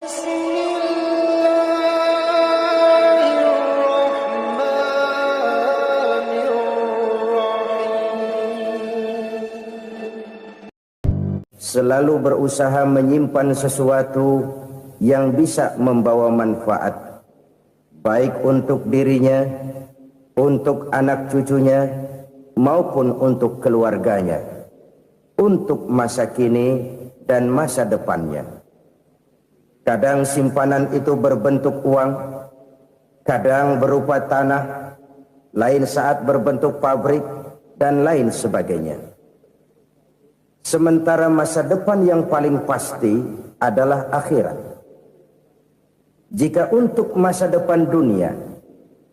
Selalu berusaha menyimpan sesuatu yang bisa membawa manfaat, baik untuk dirinya, untuk anak cucunya, maupun untuk keluarganya, untuk masa kini dan masa depannya. Kadang simpanan itu berbentuk uang, kadang berupa tanah, lain saat berbentuk pabrik, dan lain sebagainya. Sementara masa depan yang paling pasti adalah akhirat. Jika untuk masa depan dunia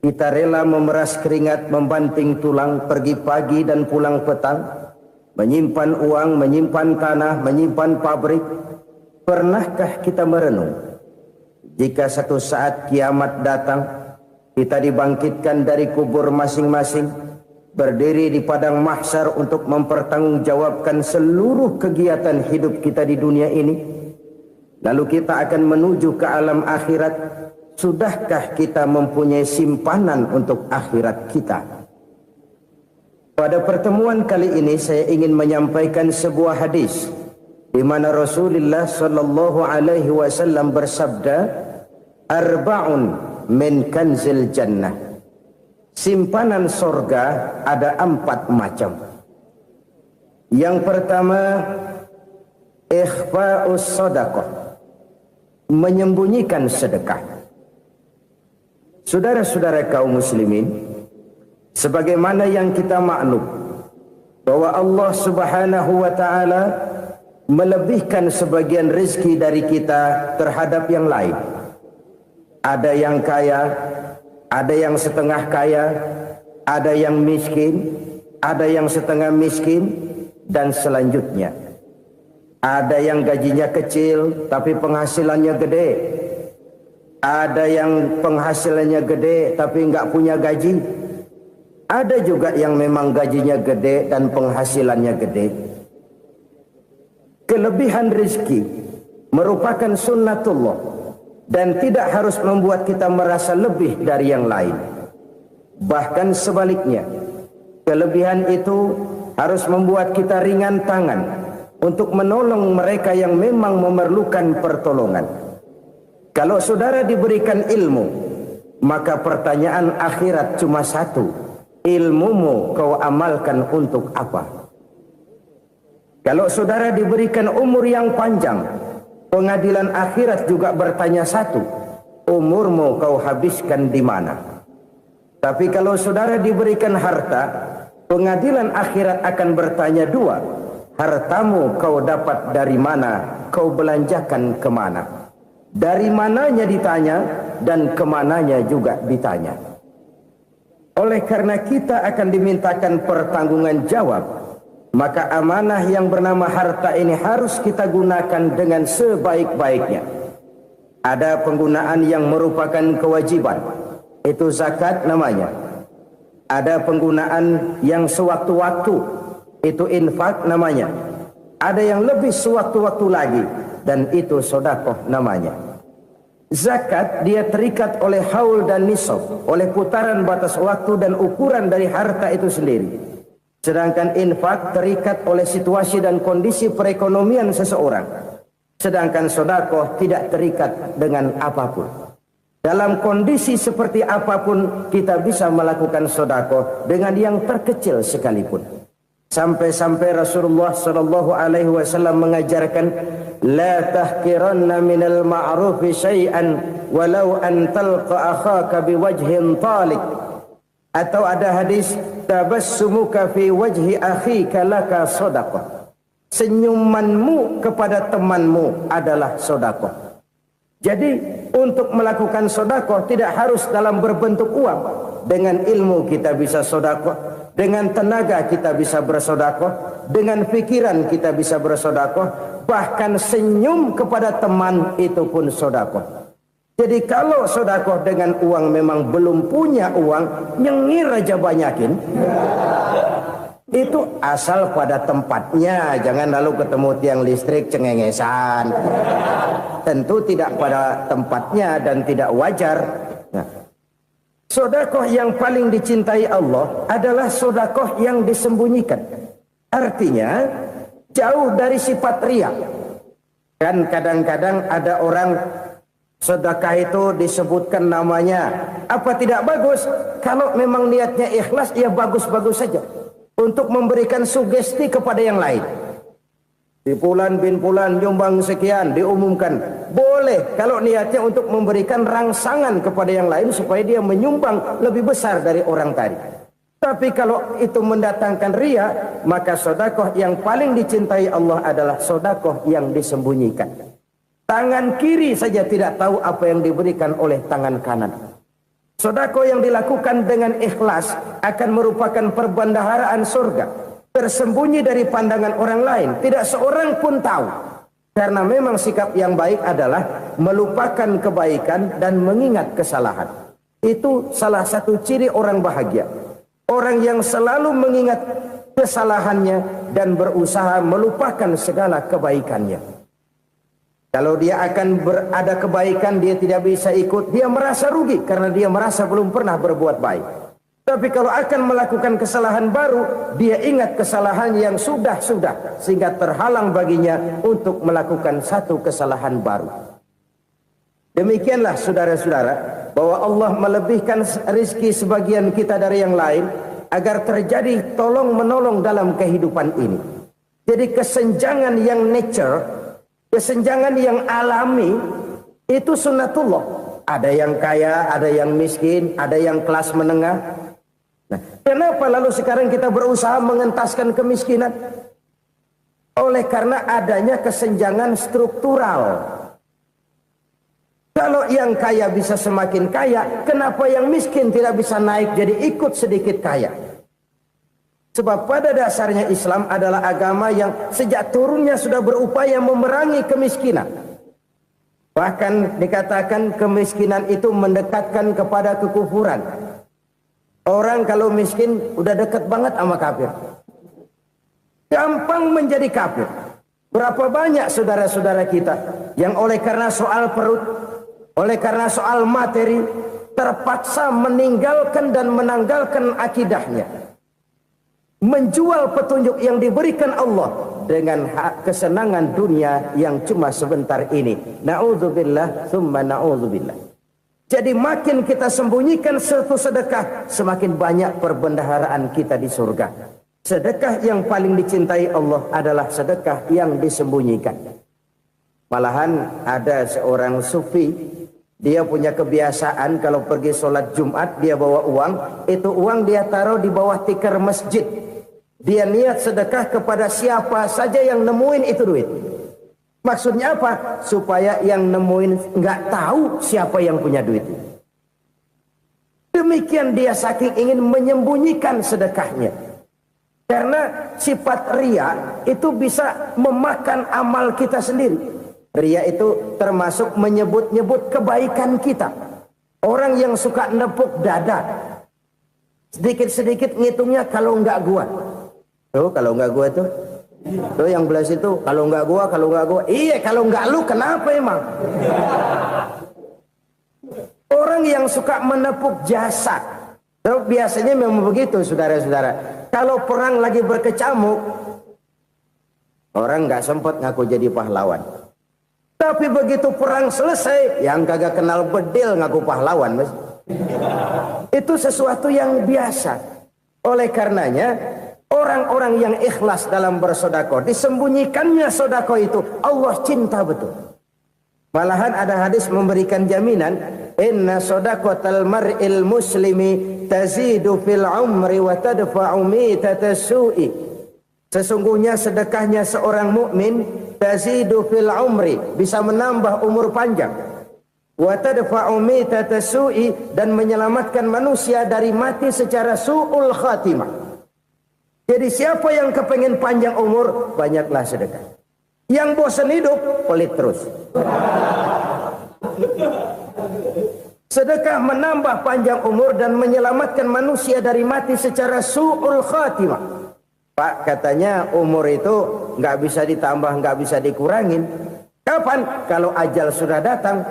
kita rela memeras keringat, membanting tulang, pergi pagi dan pulang petang, menyimpan uang, menyimpan tanah, menyimpan pabrik, pernahkah kita merenung jika satu saat kiamat datang, kita dibangkitkan dari kubur masing-masing, berdiri di padang mahsyar untuk mempertanggungjawabkan seluruh kegiatan hidup kita di dunia ini, lalu kita akan menuju ke alam akhirat. Sudahkah kita mempunyai simpanan untuk akhirat kita? Pada pertemuan kali ini saya ingin menyampaikan sebuah hadis di mana Rasulullah sallallahu alaihi wasallam bersabda, "Arba'un min kanzil jannah." Simpanan sorga ada 4 macam. Yang pertama, ikhfa'us sadaqah, menyembunyikan sedekah. Saudara-saudara kaum muslimin, sebagaimana yang kita maklum bahwa Allah Subhanahu wa taala melebihkan sebagian rezeki dari kita terhadap yang lain. Ada yang kaya, ada yang setengah kaya, ada yang miskin, ada yang setengah miskin, dan selanjutnya. Ada yang gajinya kecil tapi penghasilannya gede. Ada yang penghasilannya gede tapi nggak punya gaji. Ada juga yang memang gajinya gede dan penghasilannya gede. Kelebihan rezeki merupakan sunnatullah dan tidak harus membuat kita merasa lebih dari yang lain. Bahkan sebaliknya, kelebihan itu harus membuat kita ringan tangan untuk menolong mereka yang memang memerlukan pertolongan. Kalau saudara diberikan ilmu, maka pertanyaan akhirat cuma satu: ilmumu kau amalkan untuk apa? Kalau saudara diberikan umur yang panjang, pengadilan akhirat juga bertanya satu: umurmu kau habiskan di mana? Tapi kalau saudara diberikan harta, pengadilan akhirat akan bertanya dua: hartamu kau dapat dari mana? Kau belanjakan kemana? Dari mananya ditanya dan kemananya juga ditanya. Oleh karena kita akan dimintakan pertanggungan jawab, maka amanah yang bernama harta ini harus kita gunakan dengan sebaik-baiknya. Ada penggunaan yang merupakan kewajiban, itu zakat namanya. Ada penggunaan yang sewaktu-waktu, itu infak namanya. Ada yang lebih sewaktu-waktu lagi, dan itu sedekah namanya. Zakat dia terikat oleh haul dan nisab, oleh putaran batas waktu dan ukuran dari harta itu sendiri. Sedangkan infak terikat oleh situasi dan kondisi perekonomian seseorang. Sedangkan sedekah tidak terikat dengan apapun. Dalam kondisi seperti apapun kita bisa melakukan sedekah dengan yang terkecil sekalipun. Sampai-sampai Rasulullah sallallahu alaihi wasallam mengajarkan, la tahqiranna minal ma'rufi syai'an walau an talqa akhaka biwajhin talik. Atau ada hadis, tabassumuka fi wajhi akhika laka shadaqah. Senyumanmu kepada temanmu adalah sedekah. Jadi untuk melakukan sedekah tidak harus dalam berbentuk uang. Dengan ilmu kita bisa sedekah, dengan tenaga kita bisa bersedekah, dengan pikiran kita bisa bersedekah, bahkan senyum kepada teman itu pun sedekah. Jadi kalau sedekah dengan uang memang belum punya uang, nyengir aja banyakin. Itu asal pada tempatnya, jangan lalu ketemu tiang listrik cengengesan. Tentu tidak pada tempatnya dan tidak wajar. Nah, sedekah yang paling dicintai Allah adalah sedekah yang disembunyikan. Artinya jauh dari sifat riya. Kan kadang-kadang ada orang sedekah itu disebutkan namanya. Apa tidak bagus? Kalau memang niatnya ikhlas, ya bagus-bagus saja. Untuk memberikan sugesti kepada yang lain. Di Fulan bin Fulan nyumbang sekian, diumumkan. Boleh kalau niatnya untuk memberikan rangsangan kepada yang lain supaya dia menyumbang lebih besar dari orang tadi. Tapi kalau itu mendatangkan riya, maka sedekah yang paling dicintai Allah adalah sedekah yang disembunyikan. Tangan kiri saja tidak tahu apa yang diberikan oleh tangan kanan. Sedekah yang dilakukan dengan ikhlas akan merupakan perbendaharaan surga, tersembunyi dari pandangan orang lain, tidak seorang pun tahu. Karena memang sikap yang baik adalah melupakan kebaikan dan mengingat kesalahan. Itu salah satu ciri orang bahagia. Orang yang selalu mengingat kesalahannya dan berusaha melupakan segala kebaikannya. Kalau dia akan ada kebaikan, dia tidak bisa ikut, dia merasa rugi karena dia merasa belum pernah berbuat baik. Tapi kalau akan melakukan kesalahan baru, dia ingat kesalahan yang sudah-sudah, sehingga terhalang baginya untuk melakukan satu kesalahan baru. Demikianlah saudara-saudara, bahwa Allah melebihkan rizki sebagian kita dari yang lain, agar terjadi tolong-menolong dalam kehidupan ini. Jadi kesenjangan yang nature, kesenjangan yang alami, itu sunnatullah. Ada yang kaya, ada yang miskin, ada yang kelas menengah. Nah, kenapa lalu sekarang kita berusaha mengentaskan kemiskinan? Oleh karena adanya kesenjangan struktural. Kalau yang kaya bisa semakin kaya, kenapa yang miskin tidak bisa naik jadi ikut sedikit kaya? Sebab pada dasarnya Islam adalah agama yang sejak turunnya sudah berupaya memerangi kemiskinan. Bahkan dikatakan kemiskinan itu mendekatkan kepada kekufuran. Orang kalau miskin udah dekat banget sama kafir. Gampang menjadi kafir. Berapa banyak saudara-saudara kita yang oleh karena soal perut, oleh karena soal materi, terpaksa meninggalkan dan menanggalkan akidahnya. Menjual petunjuk yang diberikan Allah dengan kesenangan dunia yang cuma sebentar ini. Na'udzubillah, thumma na'udzubillah. Jadi makin kita sembunyikan satu sedekah, semakin banyak perbendaharaan kita di surga. Sedekah yang paling dicintai Allah adalah sedekah yang disembunyikan. Malahan ada seorang sufi, dia punya kebiasaan kalau pergi sholat Jumat, dia bawa uang. Itu uang dia taruh di bawah tikar masjid. Dia niat sedekah kepada siapa saja yang nemuin itu duit. Maksudnya apa? Supaya yang nemuin nggak tahu siapa yang punya duit. Demikian dia saking ingin menyembunyikan sedekahnya. Karena sifat riya itu bisa memakan amal kita sendiri. Riya itu termasuk menyebut-nyebut kebaikan kita. Orang yang suka nepuk dada, sedikit-sedikit ngitungnya kalau nggak gua. Tuh kalau nggak gua tuh yang belah situ kalau nggak gua. Iya kalau nggak lu kenapa emang? Orang yang suka menepuk jasad. Tuh, biasanya memang begitu saudara-saudara. Kalau perang lagi berkecamuk, orang nggak sempat ngaku jadi pahlawan. Tapi begitu perang selesai, yang kagak kenal bedil ngaku pahlawan, mas. Itu sesuatu yang biasa. Oleh karenanya, orang-orang yang ikhlas dalam bersedekah, disembunyikannya sedekah itu, Allah cinta betul. Malahan ada hadis memberikan jaminan, inna sedaqatal mar'il muslimi tazidu fil umri wa tadfa'u mitatas su'i. Sesungguhnya sedekahnya seorang mukmin tazidu fil umri, bisa menambah umur panjang. Wa tadfa'u mitatas su'i, dan menyelamatkan manusia dari mati secara su'ul khatimah. Jadi siapa yang kepengen panjang umur, banyaklah sedekah. Yang bosan hidup, pelit terus. Sedekah menambah panjang umur dan menyelamatkan manusia dari mati secara su'ul khatimah. Pak, katanya umur itu nggak bisa ditambah, nggak bisa dikurangin. Kapan? Kalau ajal sudah datang.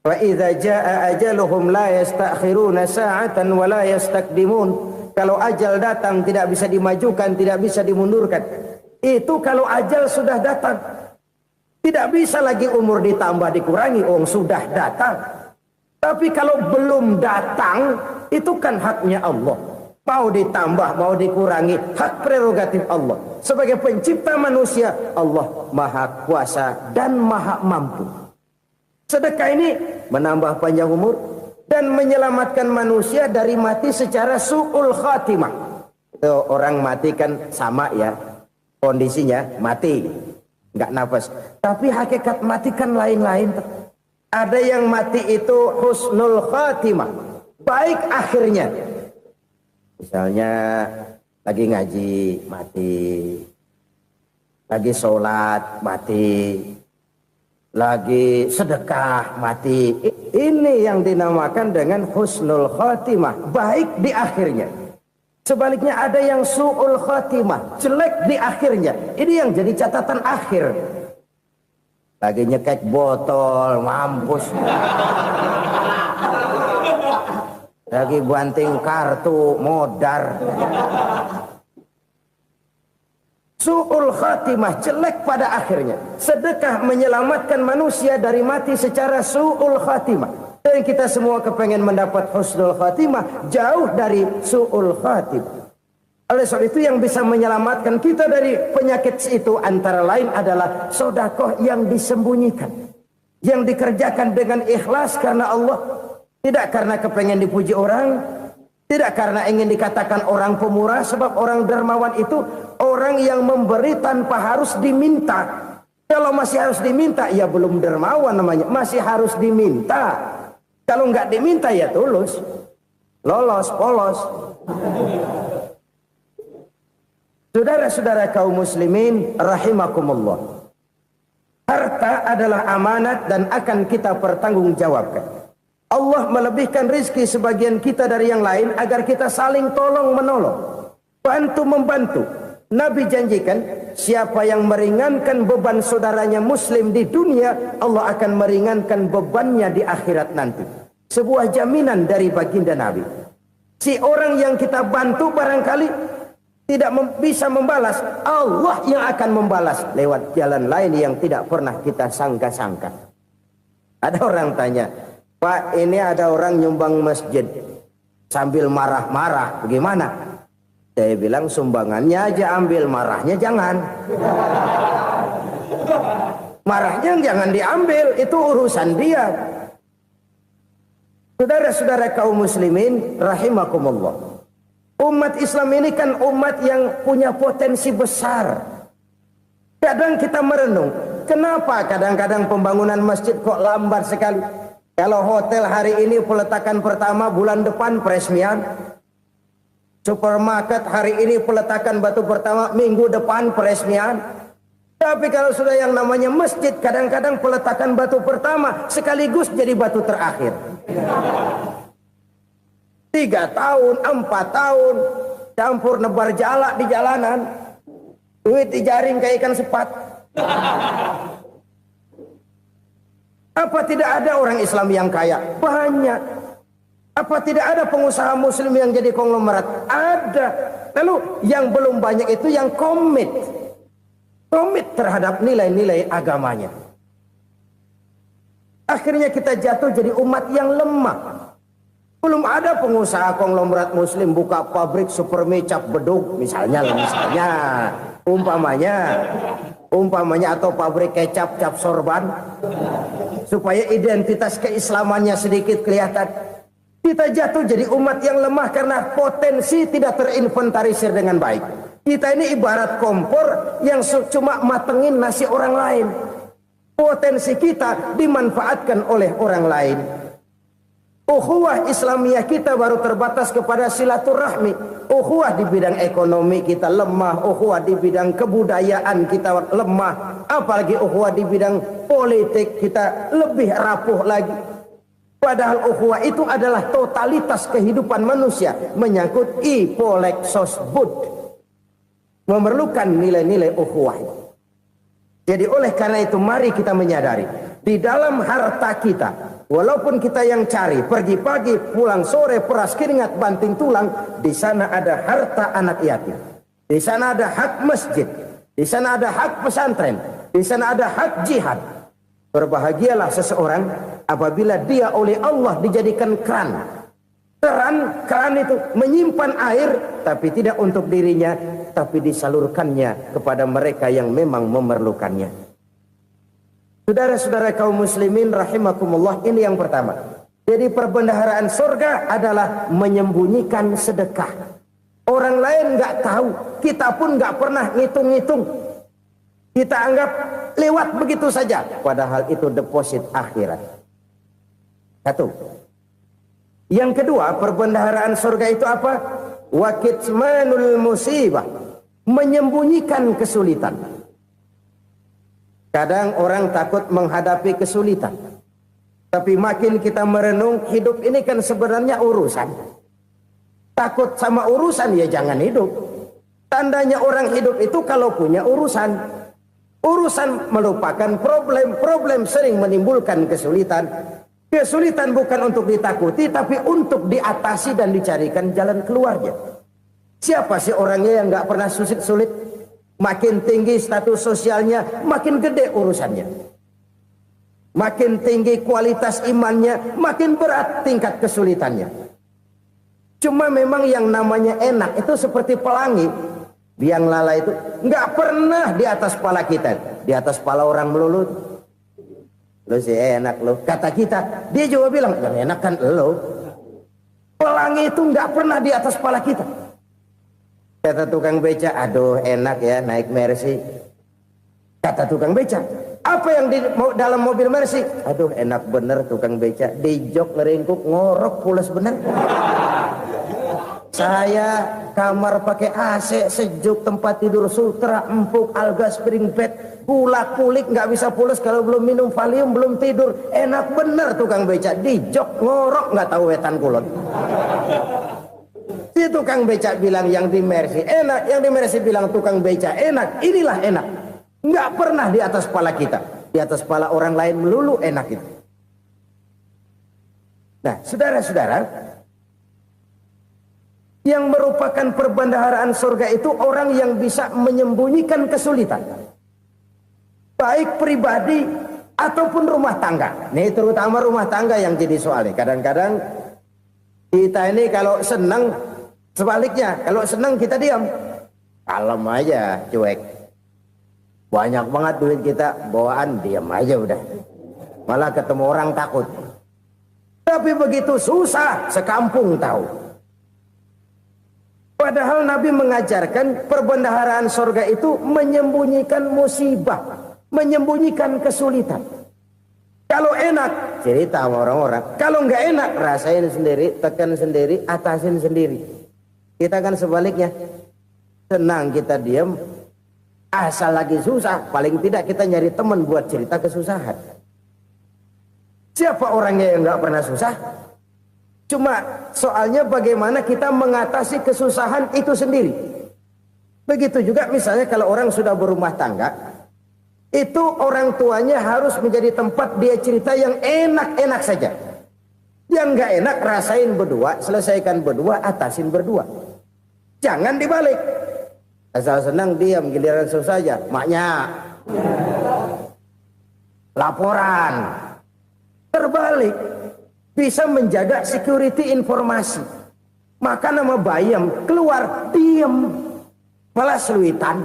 Wa idza jaa ajaluhum la yastakhiruna sa'atan wa la yastakdimun. Kalau ajal datang tidak bisa dimajukan, tidak bisa dimundurkan. Itu kalau ajal sudah datang. Tidak bisa lagi umur ditambah dikurangi, sudah datang. Tapi kalau belum datang, itu kan haknya Allah. Mau ditambah, mau dikurangi, hak prerogatif Allah. Sebagai pencipta manusia, Allah Maha Kuasa dan Maha Mampu. Sedekah ini menambah panjang umur dan menyelamatkan manusia dari mati secara su'ul khatimah. Orang mati kan sama ya, kondisinya mati, nggak nafas. Tapi hakikat mati kan lain-lain. Ada yang mati itu husnul khatimah, baik akhirnya. Misalnya lagi ngaji mati, lagi sholat mati, lagi sedekah mati. Ini yang dinamakan dengan husnul khatimah, baik di akhirnya. Sebaliknya ada yang su'ul khatimah, jelek di akhirnya. Ini yang jadi catatan akhir. Lagi nyekek botol, mampus. Lagi banting kartu, modar. Su'ul khatimah, jelek pada akhirnya. Sedekah menyelamatkan manusia dari mati secara su'ul khatimah. Dan kita semua kepengen mendapat husnul khatimah, jauh dari su'ul khatimah. Oleh sebab itu yang bisa menyelamatkan kita dari penyakit itu antara lain adalah sedekah yang disembunyikan. Yang dikerjakan dengan ikhlas karena Allah. Tidak karena kepengen dipuji orang, tidak karena ingin dikatakan orang pemurah, sebab orang dermawan itu orang yang memberi tanpa harus diminta. Kalau masih harus diminta, ya belum dermawan namanya, masih harus diminta. Kalau nggak diminta ya tulus, lolos, polos. Saudara-saudara kaum muslimin rahimakumullah. Harta adalah amanat dan akan kita pertanggungjawabkan. Allah melebihkan rizki sebagian kita dari yang lain agar kita saling tolong menolong, bantu membantu. Nabi janjikan siapa yang meringankan beban saudaranya muslim di dunia, Allah akan meringankan bebannya di akhirat nanti. Sebuah jaminan dari baginda Nabi. Si orang yang kita bantu barangkali tidak bisa membalas, Allah yang akan membalas lewat jalan lain yang tidak pernah kita sangka-sangka. Ada orang tanya, Pak, ini ada orang nyumbang masjid sambil marah-marah, bagaimana? Saya bilang sumbangannya aja ambil, marahnya jangan. Marahnya jangan diambil, itu urusan dia. Saudara-saudara kaum muslimin rahimakumullah. Umat Islam ini kan umat yang punya potensi besar. Kadang kita merenung, kenapa kadang-kadang pembangunan masjid kok lambat sekali? Kalau hotel hari ini peletakan pertama, bulan depan peresmian. Supermarket hari ini peletakan batu pertama, minggu depan peresmian. Tapi kalau sudah yang namanya masjid, kadang-kadang peletakan batu pertama sekaligus jadi batu terakhir. 3 tahun, 4 tahun, campur nebar jalak di jalanan, duit dijaring kayak ikan sepat. Apa tidak ada orang Islam yang kaya? Banyak. Apa tidak ada pengusaha muslim yang jadi konglomerat? Ada. Lalu yang belum banyak itu yang komit terhadap nilai-nilai agamanya. Akhirnya kita jatuh jadi umat yang lemah. Belum ada pengusaha konglomerat muslim buka pabrik supermi cap beduk misalnya umpamanya atau pabrik kecap cap sorban supaya identitas keislamannya sedikit kelihatan. Kita jatuh jadi umat yang lemah karena potensi tidak terinventarisir dengan baik. Kita ini ibarat kompor yang cuma matengin nasi orang lain. Potensi kita dimanfaatkan oleh orang lain. Ukhuwah Islamiyah kita baru terbatas kepada silaturahmi. Ukhuwah di bidang ekonomi kita lemah, ukhuwah di bidang kebudayaan kita lemah, apalagi ukhuwah di bidang politik kita lebih rapuh lagi. Padahal ukhuwah itu adalah totalitas kehidupan manusia, menyangkut ipolek sosbud. memerlukan nilai-nilai ukhuwah. Jadi oleh karena itu mari kita menyadari di dalam harta kita, walaupun kita yang cari pergi pagi pulang sore peras keringat banting tulang, di sana ada harta anak yatim, di sana ada hak masjid, di sana ada hak pesantren, di sana ada hak jihad. Berbahagialah seseorang apabila dia oleh Allah dijadikan keran. Keran itu menyimpan air, tapi tidak untuk dirinya, tapi disalurkannya kepada mereka yang memang memerlukannya. Saudara-saudara kaum muslimin rahimakumullah, ini yang pertama. Jadi perbendaharaan surga adalah menyembunyikan sedekah. Orang lain nggak tahu, kita pun nggak pernah ngitung-ngitung. Kita anggap lewat begitu saja, padahal itu deposit akhirat. Satu. Yang kedua, perbendaharaan surga itu apa? Wa kitmanul musibah, menyembunyikan kesulitan. Kadang orang takut menghadapi kesulitan, tapi makin kita merenung, hidup ini kan sebenarnya urusan. Takut sama urusan ya jangan hidup. Tandanya orang hidup itu kalau punya urusan. Urusan melupakan problem, problem sering menimbulkan kesulitan. Kesulitan bukan untuk ditakuti, tapi untuk diatasi dan dicarikan jalan keluarnya. Siapa sih orangnya yang nggak pernah sulit-sulit? Makin tinggi status sosialnya, makin gede urusannya. Makin tinggi kualitas imannya, makin berat tingkat kesulitannya. Cuma memang yang namanya enak itu seperti pelangi. Biang lala itu nggak pernah di atas kepala kita, di atas kepala orang melulu. Lo sih enak lo, kata kita. Dia juga bilang yang enak kan lo. Pelangi itu nggak pernah di atas kepala kita. Kata tukang beca, aduh enak ya naik Mercy. Kata tukang beca, apa yang di dalam mobil Mercy? Aduh enak bener tukang beca, di jok ngeringkuk ngorok pulas bener. Saya kamar pakai AC sejuk, tempat tidur sutra empuk, alga spring bed, kulak kulik nggak bisa pulas kalau belum minum Valium, belum tidur. Enak bener tukang beca, di jok ngorok nggak tahu wetan kulon. Si tukang beca bilang yang di Mercy enak, yang di Mercy bilang tukang beca enak. Inilah enak, nggak pernah di atas kepala kita, di atas kepala orang lain melulu enak itu. Nah saudara-saudara, yang merupakan perbendaharaan surga itu orang yang bisa menyembunyikan kesulitan, baik pribadi ataupun rumah tangga. Nih terutama rumah tangga yang jadi soalnya. Kadang-kadang kita ini kalau senang, sebaliknya kalau senang kita diam, kalem aja, cuek. Banyak banget duit kita bawaan, diam aja udah. Malah ketemu orang takut. Tapi begitu susah, sekampung tahu. Padahal Nabi mengajarkan perbendaharaan surga itu menyembunyikan musibah, menyembunyikan kesulitan. Kalau enak, cerita sama orang-orang. Kalau nggak enak, rasain sendiri, tekan sendiri, atasin sendiri. Kita kan sebaliknya. Senang kita diam, asal lagi susah, paling tidak kita nyari teman buat cerita kesusahan. Siapa orangnya yang nggak pernah susah? Cuma soalnya bagaimana kita mengatasi kesusahan itu sendiri. Begitu juga misalnya kalau orang sudah berumah tangga, itu orang tuanya harus menjadi tempat dia cerita yang enak-enak saja. Yang nggak enak rasain berdua, selesaikan berdua, atasin berdua. Jangan dibalik. Asal senang diam, giliran susah saja. Maknya laporan. Terbalik. Bisa menjaga security informasi. Maka nama bayam keluar diem, malah seluitan.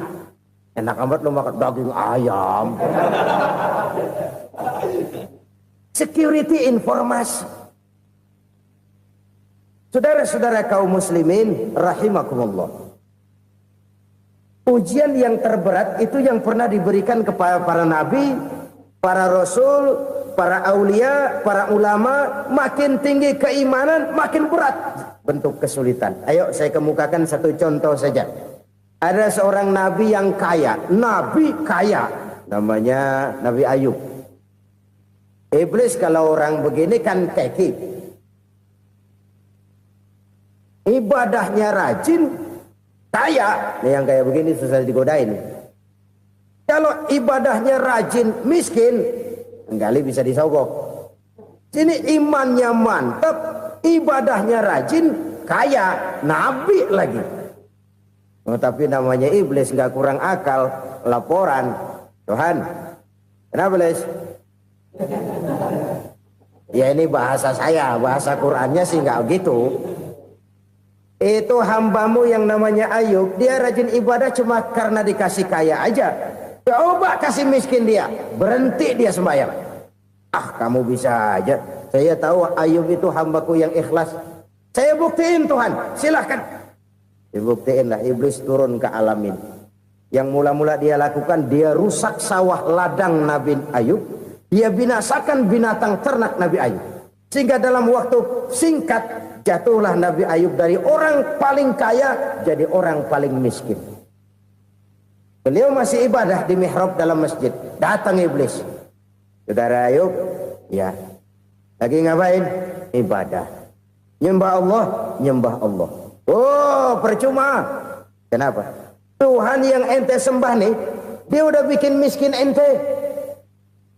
Enak amat lo makan daging ayam. Security informasi. Saudara-saudara kaum muslimin rahimakumullah. Ujian yang terberat itu yang pernah diberikan kepada para nabi, para rasul, para aulia, para ulama. Makin tinggi keimanan, makin berat bentuk kesulitan. Ayo saya kemukakan satu contoh saja. Ada seorang nabi yang kaya, nabi kaya, namanya Nabi Ayub. Iblis kalau orang begini kan keki, ibadahnya rajin, kaya, nih yang kayak begini susah digodain. Kalau ibadahnya rajin, miskin, kali bisa disogok. Sini imannya mantap, ibadahnya rajin, kaya, nabi lagi. Oh, tapi namanya iblis nggak kurang akal, laporan, Tuhan, kenapa Les? Ya ini bahasa saya, bahasa Qurannya sih nggak gitu. Itu hambamu yang namanya Ayub, dia rajin ibadah cuma karena dikasih kaya aja. Coba kasih miskin dia, berhenti dia sembahyang. Ah, kamu bisa aja. Saya tahu Ayub itu hambaku yang ikhlas. Saya buktiin Tuhan, silahkan. Dibuktiin lah, iblis turun ke alamin. Yang mula-mula dia lakukan, dia rusak sawah ladang Nabi Ayub. Dia binasakan binatang ternak Nabi Ayub. Sehingga dalam waktu singkat jatuhlah Nabi Ayub dari orang paling kaya jadi orang paling miskin. Beliau masih ibadah di mihrab dalam masjid. Datang iblis. Saudara Ayub, ya. Lagi ngapain? Ibadah. Nyembah Allah, nyembah Allah. Oh, percuma. Kenapa? Tuhan yang ente sembah nih, dia udah bikin miskin ente.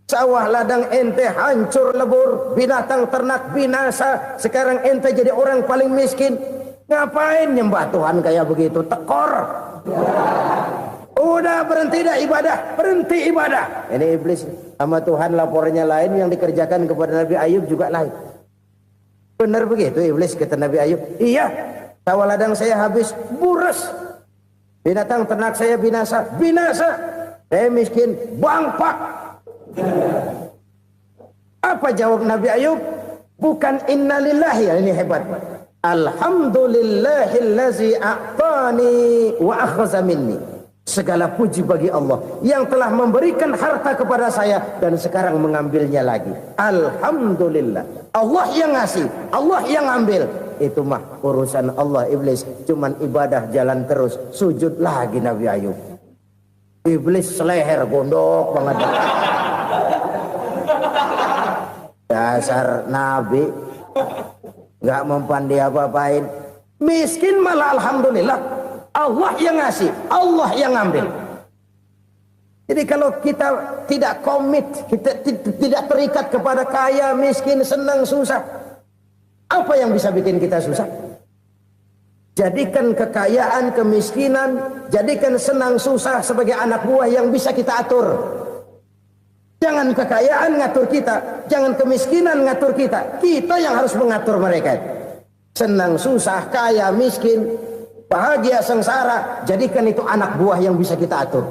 Sawah ladang ente hancur lebur, binatang ternak binasa. Sekarang ente jadi orang paling miskin. Ngapain nyembah Tuhan kayak begitu? Tekor. Udah berhenti dah ibadah, berhenti ibadah. Ini iblis sama Tuhan laporannya lain, yang dikerjakan kepada Nabi Ayub juga lain. Benar begitu iblis, kata Nabi Ayub. Iya, sawah ladang saya habis, buras. Binatang ternak saya binasa, binasa. Saya miskin, bangpak. Apa jawab Nabi Ayub? Bukan innalillahi, ini hebat. Alhamdulillahillazi a'tani wa akhadha minni. Segala puji bagi Allah yang telah memberikan harta kepada saya dan sekarang mengambilnya lagi. Alhamdulillah. Allah yang ngasih, Allah yang ambil. Itu mah urusan Allah. Iblis cuman ibadah jalan terus, sujud lagi Nabi Ayub. Iblis seleher gondok banget. Dasar Nabi nggak mempan dia apa-apain. Miskin malah alhamdulillah. Allah yang ngasih, Allah yang ambil. Jadi kalau kita tidak komit, kita tidak terikat kepada kaya, miskin, senang, susah, apa yang bisa bikin kita susah? Jadikan kekayaan, kemiskinan, jadikan senang, susah sebagai anak buah yang bisa kita atur. Jangan kekayaan ngatur kita, jangan kemiskinan ngatur kita. Kita yang harus mengatur mereka. Senang, susah, kaya, miskin, bahagia, sengsara, jadikan itu anak buah yang bisa kita atur.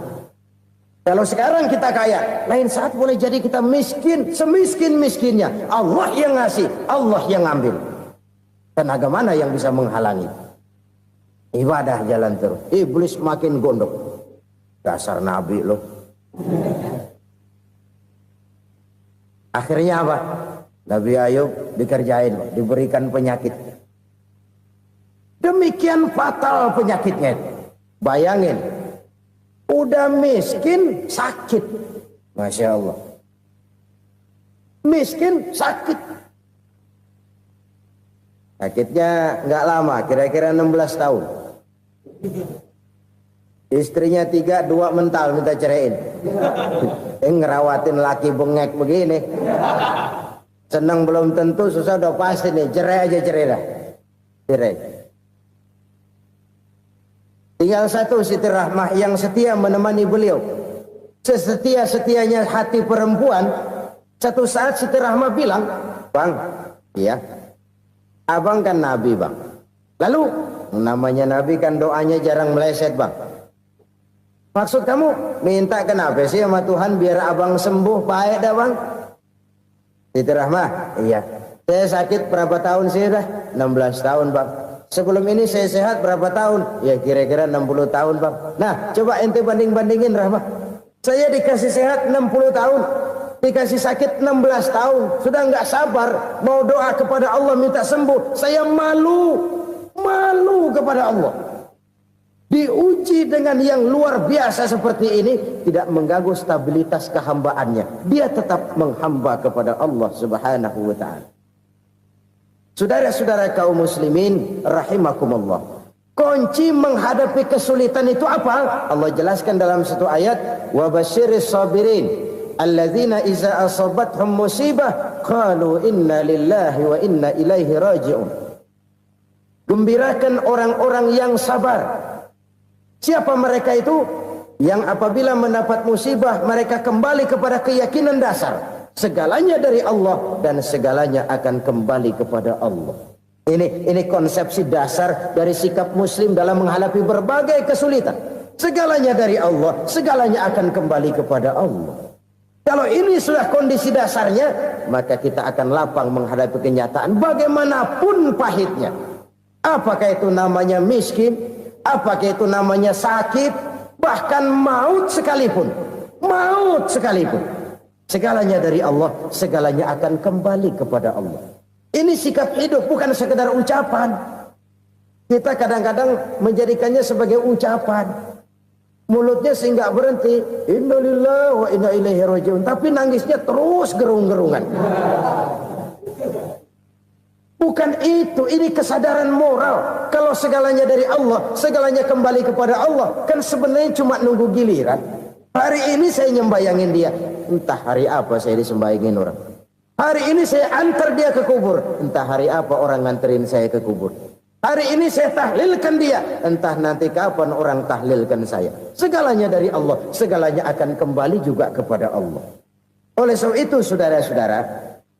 Kalau sekarang kita kaya, lain saat boleh jadi kita miskin, semiskin-miskinnya. Allah yang ngasih, Allah yang ambil. Tenaga mana yang bisa menghalangi? Ibadah jalan terus. Iblis makin gondok. Dasar Nabi loh. Akhirnya apa? Nabi Ayub dikerjain, diberikan penyakit. Demikian fatal penyakitnya. Bayangin, udah miskin, sakit. Masya Allah. Miskin, sakit. Sakitnya nggak lama, kira-kira 16 tahun. Istrinya 3, 2 mental minta ceraiin. Ngerawatin laki bengek begini. Senang belum tentu, susah udah pasti nih. Cerai aja, cerai dah. Cerai. Tinggal satu Siti Rahmah yang setia menemani beliau. Sesetia-setianya hati perempuan. Satu saat Siti Rahmah bilang, "Bang, iya, abang kan Nabi, Bang. Lalu, namanya Nabi kan doanya jarang meleset, Bang. Maksud kamu minta kenapa sih sama Tuhan biar abang sembuh, baik dah, Bang?" Siti Rahmah, iya. Saya sakit berapa tahun sih dah? 16 tahun, Bang. Sebelum ini saya sehat berapa tahun? Ya kira-kira 60 tahun, Bang. Nah, coba ente banding-bandingin, Rahmah. Saya dikasih sehat 60 tahun, dikasih sakit 16 tahun. Sudah nggak sabar mau doa kepada Allah minta sembuh. Saya malu kepada Allah. Diuji dengan yang luar biasa seperti ini, tidak mengganggu stabilitas kehambaannya. Dia tetap menghamba kepada Allah Subhanahu wa ta'ala. Saudara-saudara kaum muslimin rahimakumullah. Kunci menghadapi kesulitan itu apa? Allah jelaskan dalam satu ayat, wa basyiris sabirin alladzina iza asabathum musibah qalu inna lillahi wa inna ilaihi raji'un. Gembirakan orang-orang yang sabar. Siapa mereka itu? Yang apabila mendapat musibah mereka kembali kepada keyakinan dasar, segalanya dari Allah dan segalanya akan kembali kepada Allah. Ini konsepsi dasar dari sikap muslim dalam menghadapi berbagai kesulitan. Segalanya dari Allah, segalanya akan kembali kepada Allah. Kalau ini sudah kondisi dasarnya, maka kita akan lapang menghadapi kenyataan bagaimanapun pahitnya. Apakah itu namanya miskin, apakah itu namanya sakit, bahkan maut sekalipun, segalanya dari Allah, segalanya akan kembali kepada Allah. Ini sikap hidup, bukan sekedar ucapan. Kita kadang-kadang menjadikannya sebagai ucapan, mulutnya sehingga berhenti, innalillahi wa inna ilaihi raji'un, tapi nangisnya terus gerung-gerungan. Bukan itu, ini kesadaran moral. Kalau segalanya dari Allah, segalanya kembali kepada Allah, kan sebenarnya cuma nunggu giliran. Hari ini saya nyembayangin dia, entah hari apa saya disembayangin orang. Hari ini saya antar dia ke kubur, entah hari apa orang nganterin saya ke kubur. Hari ini saya tahlilkan dia, entah nanti kapan orang tahlilkan saya. Segalanya dari Allah, segalanya akan kembali juga kepada Allah. Oleh sebab itu saudara-saudara,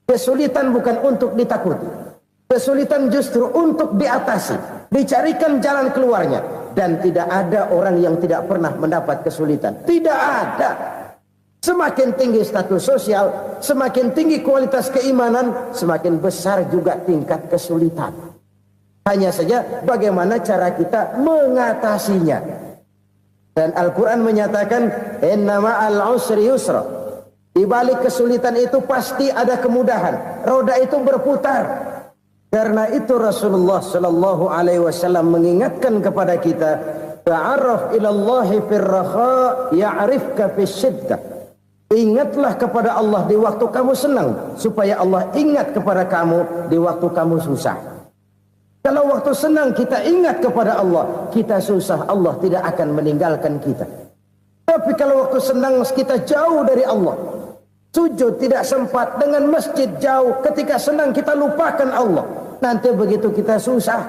kesulitan bukan untuk ditakuti. Kesulitan justru untuk diatasi, dicarikan jalan keluarnya. Dan tidak ada orang yang tidak pernah mendapat kesulitan. Tidak ada. Semakin tinggi status sosial, semakin tinggi kualitas keimanan, semakin besar juga tingkat kesulitan. Hanya saja bagaimana cara kita mengatasinya. Dan Al-Quran menyatakan, inna ma'al usri yusra. Di balik kesulitan itu pasti ada kemudahan. Roda itu berputar. Karena itu Rasulullah sallallahu alaihi wasallam mengingatkan kepada kita, ta'arraf ilallahi fir raha ya'rifka fis syiddah. Ingatlah kepada Allah di waktu kamu senang, supaya Allah ingat kepada kamu di waktu kamu susah. Kalau waktu senang kita ingat kepada Allah, kita susah, Allah tidak akan meninggalkan kita. Tapi kalau waktu senang kita jauh dari Allah, sujud tidak sempat, dengan masjid jauh, ketika senang kita lupakan Allah. Nanti begitu kita susah,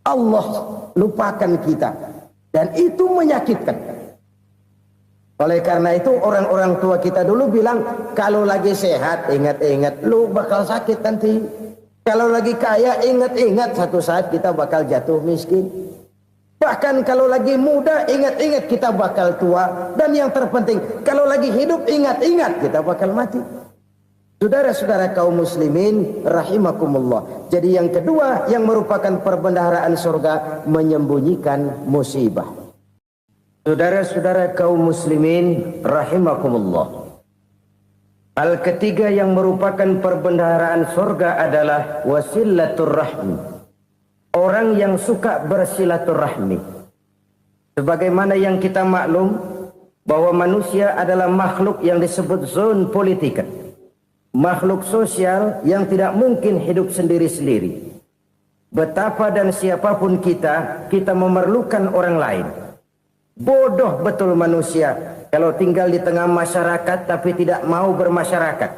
Allah lupakan kita. Dan itu menyakitkan. Oleh karena itu orang-orang tua kita dulu bilang, kalau lagi sehat ingat-ingat lu bakal sakit nanti. Kalau lagi kaya ingat-ingat satu saat kita bakal jatuh miskin. Bahkan kalau lagi muda ingat-ingat kita bakal tua. Dan yang terpenting kalau lagi hidup ingat-ingat kita bakal mati. Saudara-saudara kaum muslimin rahimakumullah. Jadi yang kedua yang merupakan perbendaharaan surga, menyembunyikan musibah. Saudara-saudara kaum muslimin rahimakumullah. Hal ketiga yang merupakan perbendaharaan surga adalah wasilatur rahmi. Orang yang suka bersilaturahmi. Sebagaimana yang kita maklum bahwa manusia adalah makhluk yang disebut zon politika. Makhluk sosial yang tidak mungkin hidup sendiri-sendiri. Betapa dan siapapun kita memerlukan orang lain. Bodoh betul manusia kalau tinggal di tengah masyarakat tapi tidak mau bermasyarakat.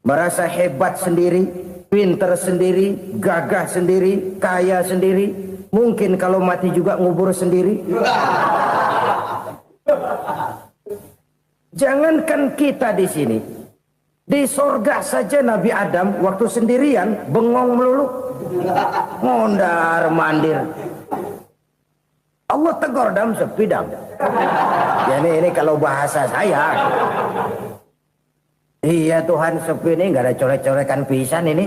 Merasa hebat sendiri, pintar sendiri, gagah sendiri, kaya sendiri. Mungkin kalau mati juga ngubur sendiri. Jangankan kita di sini. Di sorga saja Nabi Adam waktu sendirian bengong melulu, mondar mandir. Allah tegur dam sepi dam. Ya ini kalau bahasa saya. Iya Tuhan sepi ini nggak ada coret-corekan pisan ini.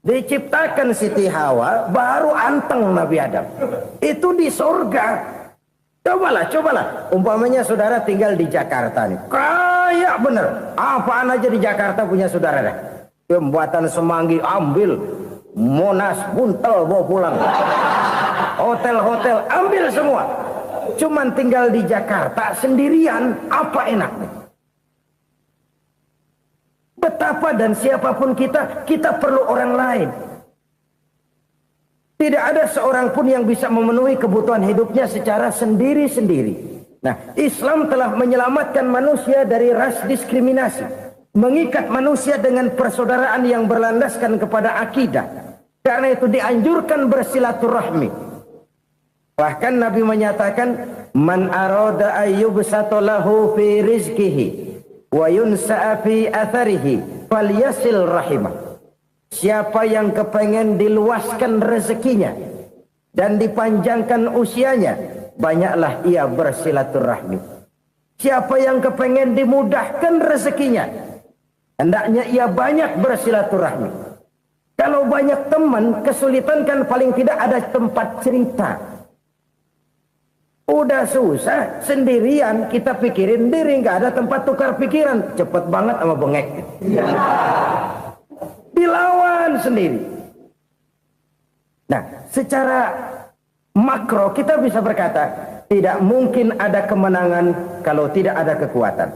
Diciptakan Siti Hawa baru anteng Nabi Adam. Itu di sorga. Cobalah. Umpamanya saudara tinggal di Jakarta nih. Kaya bener. Apaan aja di Jakarta punya saudara dah. Pembuatan Semanggi ambil. Monas, Buntel bawa pulang. Hotel-hotel ambil semua. Cuman tinggal di Jakarta sendirian. Apa enaknya? Betapa dan siapapun kita perlu orang lain. Tidak ada seorang pun yang bisa memenuhi kebutuhan hidupnya secara sendiri-sendiri. Nah, Islam telah menyelamatkan manusia dari ras diskriminasi, mengikat manusia dengan persaudaraan yang berlandaskan kepada akidah. Karena itu dianjurkan bersilaturahmi. Bahkan Nabi menyatakan, man arada ayyubsata lahu fi rizqihi wa yunsa'a fi atharihi falyasil rahimah. Siapa yang kepengen diluaskan rezekinya dan dipanjangkan usianya, banyaklah ia bersilaturahmi. Siapa yang kepengen dimudahkan rezekinya, hendaknya ia banyak bersilaturahmi. Kalau banyak teman, kesulitan kan paling tidak ada tempat cerita. Udah susah, sendirian kita pikirin diri, nggak ada tempat tukar pikiran. Cepet banget sama bengek. Dilawan sendiri. Nah, secara makro kita bisa berkata, tidak mungkin ada kemenangan kalau tidak ada kekuatan.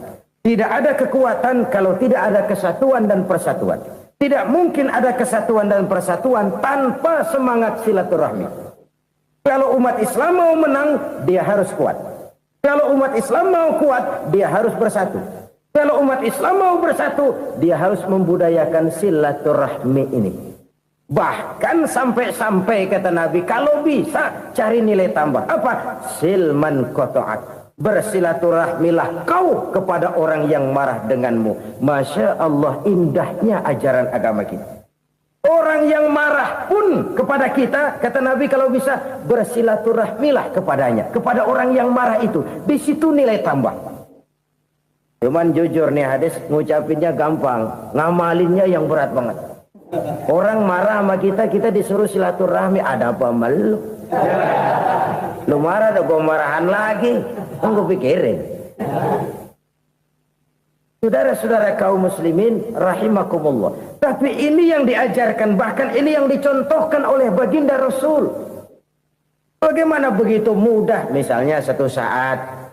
Tidak ada kekuatan kalau tidak ada kesatuan dan persatuan. Tidak mungkin ada kesatuan dan persatuan tanpa semangat silaturahmi. Kalau umat Islam mau menang, dia harus kuat. Kalau umat Islam mau kuat, dia harus bersatu. Kalau umat Islam mau bersatu, dia harus membudayakan silaturahmi ini. Bahkan sampai-sampai kata Nabi, kalau bisa cari nilai tambah. Apa? Silman qata'ak. Bersilaturahmilah kau kepada orang yang marah denganmu. Masya Allah, indahnya ajaran agama kita. Orang yang marah pun kepada kita, kata Nabi, kalau bisa bersilaturahmilah kepadanya. Kepada orang yang marah itu. Di situ nilai tambah. Cuman jujur nih hadis, ngucapinnya gampang, ngamalinnya yang berat banget. Orang marah sama kita disuruh silaturahmi, ada apa malu? Lu marah, ada gua marahan lagi. Tunggu pikirin. Saudara-saudara kaum muslimin rahimakumullah. Tapi ini yang diajarkan, bahkan ini yang dicontohkan oleh baginda Rasul. Bagaimana begitu mudah, misalnya satu saat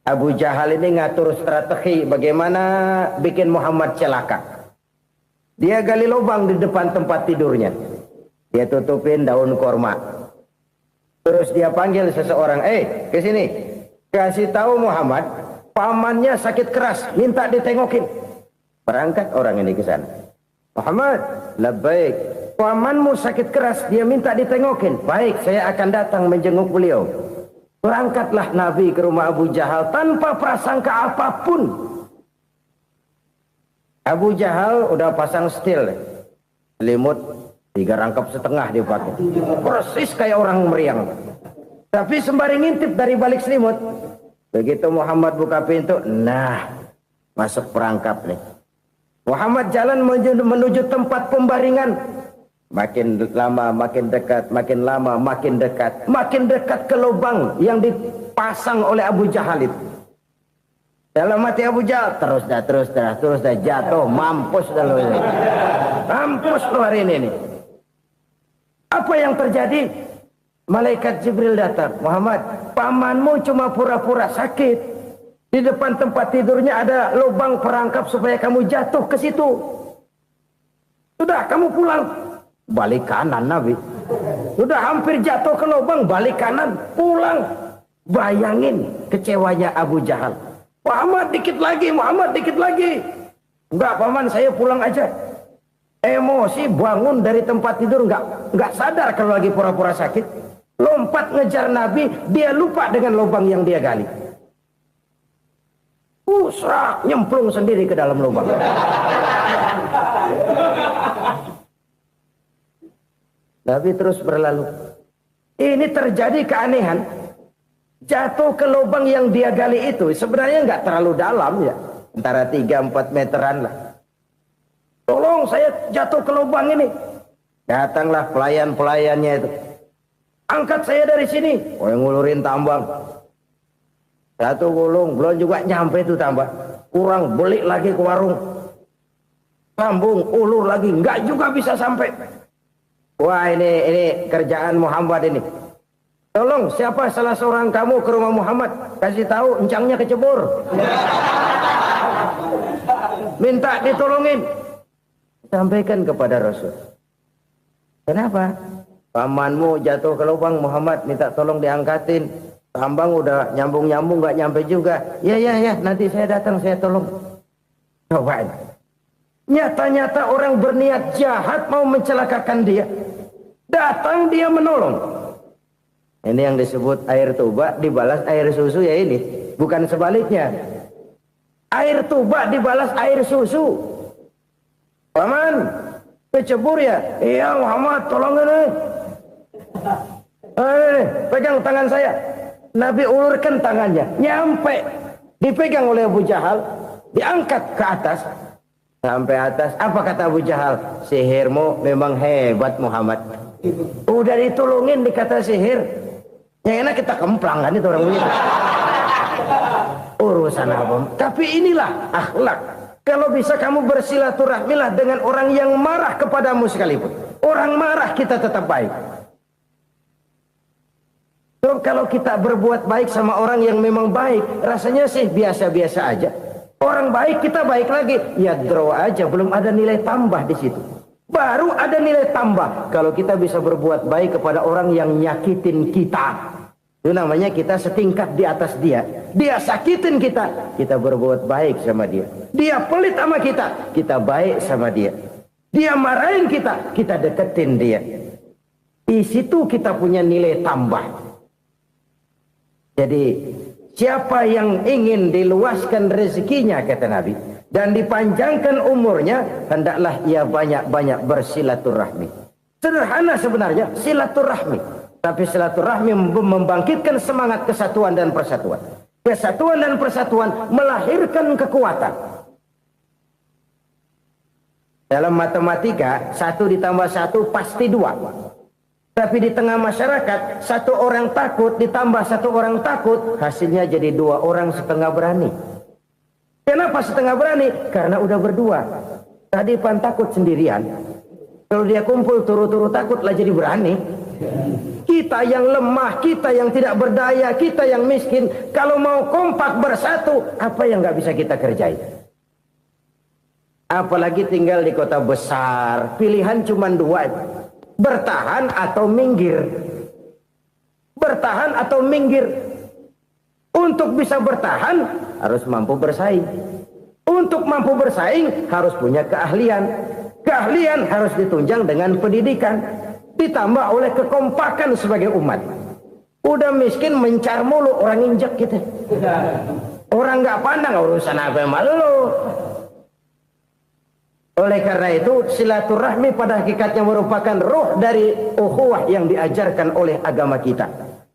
Abu Jahal ini ngatur strategi bagaimana bikin Muhammad celaka. Dia gali lubang di depan tempat tidurnya. Dia tutupin daun korma. Terus dia panggil seseorang, ke sini. Kasih tahu Muhammad, pamannya sakit keras, minta ditengokin. Berangkat orang ini ke sana. Muhammad, labbaik. Pamanmu sakit keras, dia minta ditengokin. Baik, saya akan datang menjenguk beliau. Berangkatlah Nabi ke rumah Abu Jahal tanpa prasangka apapun. Abu Jahal udah pasang setil, selimut 3 rangkap setengah dia pakai, persis kayak orang meriang. Tapi sembari ngintip dari balik selimut, begitu Muhammad buka pintu, nah masuk perangkap nih. Muhammad jalan menuju tempat pembaringan. Makin lama makin dekat, makin lama makin dekat, makin dekat ke lubang yang dipasang oleh Abu Jahal itu. Dalam hati Abu Jahal, terus dah jatuh, mampus dah lo ini. Mampus lo hari ini nih. Apa yang terjadi? Malaikat Jibril datang. Muhammad, pamanmu cuma pura-pura sakit. Di depan tempat tidurnya ada lubang perangkap supaya kamu jatuh ke situ. Sudah, kamu pulang. Balik kanan Nabi. Sudah hampir jatuh ke lubang, balik kanan, pulang. Bayangin kecewanya Abu Jahal. Muhammad dikit lagi, Muhammad dikit lagi. Enggak paman, saya pulang aja. Emosi bangun dari tempat tidur, enggak sadar kalau lagi pura-pura sakit. Lompat ngejar Nabi, dia lupa dengan lubang yang dia gali. Serak, nyemplung sendiri ke dalam lubang. Nabi terus berlalu. Ini terjadi keanehan. Jatuh ke lubang yang dia gali itu sebenarnya nggak terlalu dalam ya, antara 3-4 meteran lah. Tolong saya jatuh ke lubang ini. Datanglah pelayan-pelayannya itu. Angkat saya dari sini. Oh, yang ngulurin tambang. Satu gulung, belum juga nyampe itu tambang. Kurang, beli lagi ke warung. Sambung, ulur lagi, nggak juga bisa sampai. Wah, ini kerjaan Muhammad ini. Tolong, siapa salah seorang kamu ke rumah Muhammad, kasih tahu encangnya kecebur. minta ditolongin. Sampaikan kepada Rasul. Kenapa? Pamanmu jatuh ke lubang, Muhammad minta tolong diangkatin. Hambang udah nyambung-nyambung gak nyampe juga. Ya, nanti saya datang, saya tolong. Cobain. Nyata-nyata orang berniat jahat mau mencelakakan dia. Datang dia menolong. Ini yang disebut air tuba dibalas air susu ya ini. Bukan sebaliknya. Air tuba dibalas air susu. Paman, kecebur ya? Iya Muhammad, tolong ini. Pegang tangan saya. Nabi ulurkan tangannya, nyampe, dipegang oleh Abu Jahal, diangkat ke atas, sampai atas. Apa kata Abu Jahal? Sihirmu memang hebat Muhammad. Udah ditolongin dikata sihir. Yang enak kita kemplang kan itu orang begitu. Urusan apa? Tapi inilah akhlak. Kalau bisa kamu bersilaturahmilah dengan orang yang marah kepadamu sekalipun. Orang marah kita tetap baik. So, kalau kita berbuat baik sama orang yang memang baik, rasanya sih biasa-biasa aja. Orang baik kita baik lagi, ya draw aja, belum ada nilai tambah di situ. Baru ada nilai tambah kalau kita bisa berbuat baik kepada orang yang nyakitin kita. Itu namanya kita setingkat di atas dia. Dia sakitin kita, kita berbuat baik sama dia. Dia pelit sama kita, kita baik sama dia. Dia marahin kita, kita deketin dia. Di situ kita punya nilai tambah. Jadi siapa yang ingin diluaskan rezekinya kata Nabi dan dipanjangkan umurnya, hendaklah ia banyak-banyak bersilaturahmi. Sederhana sebenarnya silaturahmi, tapi silaturahmi membangkitkan semangat kesatuan dan persatuan. Kesatuan dan persatuan melahirkan kekuatan. Dalam matematika 1 ditambah 1 pasti 2. Tapi di tengah masyarakat, 1 orang takut ditambah 1 orang takut, hasilnya jadi 2 orang setengah berani. Kenapa setengah berani? Karena udah berdua. Tadi pan takut sendirian. Kalau dia kumpul turu-turu takutlah jadi berani. Kita yang lemah, kita yang tidak berdaya, kita yang miskin, kalau mau kompak bersatu, apa yang nggak bisa kita kerjain? Apalagi tinggal di kota besar, pilihan cuma 2. Bertahan atau minggir. Bertahan atau minggir. Untuk bisa bertahan harus mampu bersaing. Untuk mampu bersaing harus punya keahlian. Keahlian harus ditunjang dengan pendidikan, ditambah oleh kekompakan sebagai umat. Udah miskin mencar mulu, orang injak kita. Orang nggak pandang urusan apa yang malu. Oleh karena itu silaturahmi pada hakikatnya merupakan roh dari ukhuwah yang diajarkan oleh agama kita.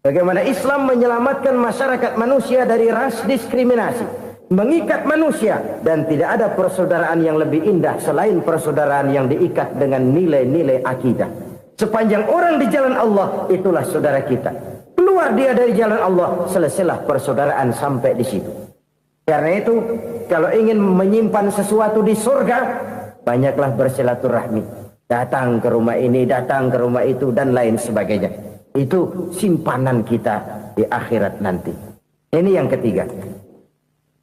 Bagaimana Islam menyelamatkan masyarakat manusia dari ras diskriminasi, mengikat manusia, dan tidak ada persaudaraan yang lebih indah selain persaudaraan yang diikat dengan nilai-nilai akidah. Sepanjang orang di jalan Allah, itulah saudara kita. Keluar dia dari jalan Allah, selesailah persaudaraan sampai di situ. Karena itu, kalau ingin menyimpan sesuatu di surga, banyaklah bersilaturahmi. Datang ke rumah ini, datang ke rumah itu, dan lain sebagainya. Itu simpanan kita di akhirat nanti. Ini yang ketiga.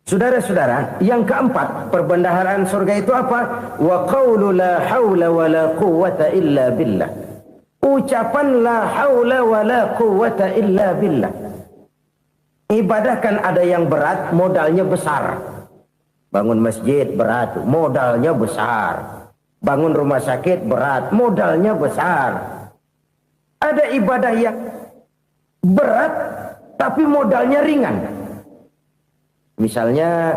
Saudara-saudara, yang keempat, perbendaharaan surga itu apa? Wa qawlu la hawla wa la quwwata illa billah. Ucapan la hawla wa la quwwata illa billah. Ibadah kan ada yang berat, modalnya besar. Bangun masjid berat, modalnya besar. Bangun rumah sakit berat, modalnya besar. Ada ibadah yang berat, tapi modalnya ringan. Misalnya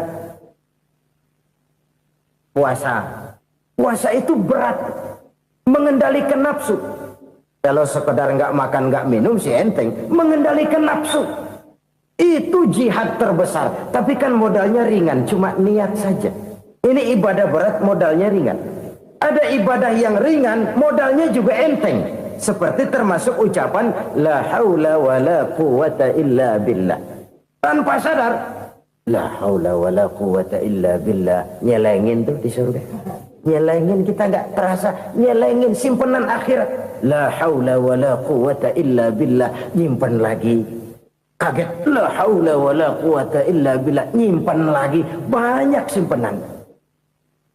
puasa. Puasa itu berat, mengendalikan nafsu. Kalau sekedar nggak makan, nggak minum sih enteng. Mengendalikan nafsu. Itu jihad terbesar, tapi kan modalnya ringan, cuma niat saja. Ini ibadah berat, modalnya ringan. Ada ibadah yang ringan, modalnya juga enteng. Seperti termasuk ucapan la haula wa la quwwata illa billah. Tanpa sadar, la haula wa la quwwata illa billah. Nyelengin tuh di surga. Nyelengin, kita nggak terasa. Nyelengin simpenan akhirat. La haula wa la quwwata illa billah. Nyimpan lagi. Kaget, la haula wa la quwata illa billah, nyimpan lagi, banyak simpenan.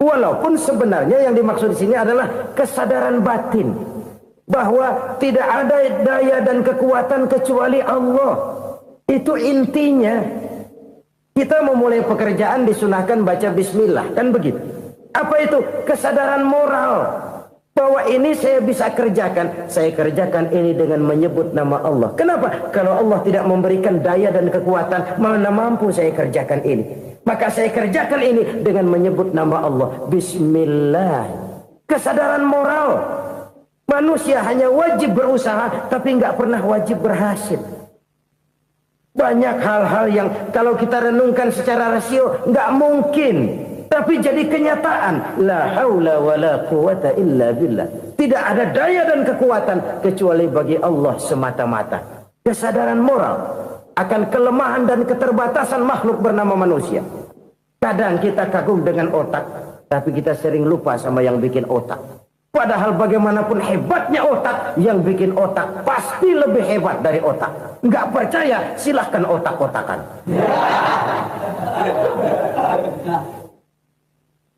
Walaupun sebenarnya yang dimaksud di sini adalah kesadaran batin bahwa tidak ada daya dan kekuatan kecuali Allah. Itu intinya. Kita memulai pekerjaan disunahkan baca bismillah, kan begitu. Apa itu? Kesadaran moral bahwa ini saya bisa kerjakan. Saya kerjakan ini dengan menyebut nama Allah. Kenapa? Kalau Allah tidak memberikan daya dan kekuatan, mana mampu saya kerjakan ini. Maka saya kerjakan ini dengan menyebut nama Allah. Bismillah. Kesadaran moral. Manusia hanya wajib berusaha, tapi nggak pernah wajib berhasil. Banyak hal-hal yang kalau kita renungkan secara rasio nggak mungkin, tapi jadi kenyataan. La haula wala quwata illa billah. Tidak ada daya dan kekuatan kecuali bagi Allah semata-mata. Kesadaran moral akan kelemahan dan keterbatasan makhluk bernama manusia. Kadang kita kagum dengan otak, tapi kita sering lupa sama yang bikin otak. Padahal bagaimanapun hebatnya otak, yang bikin otak pasti lebih hebat dari otak. Nggak percaya, silahkan otak-otakan.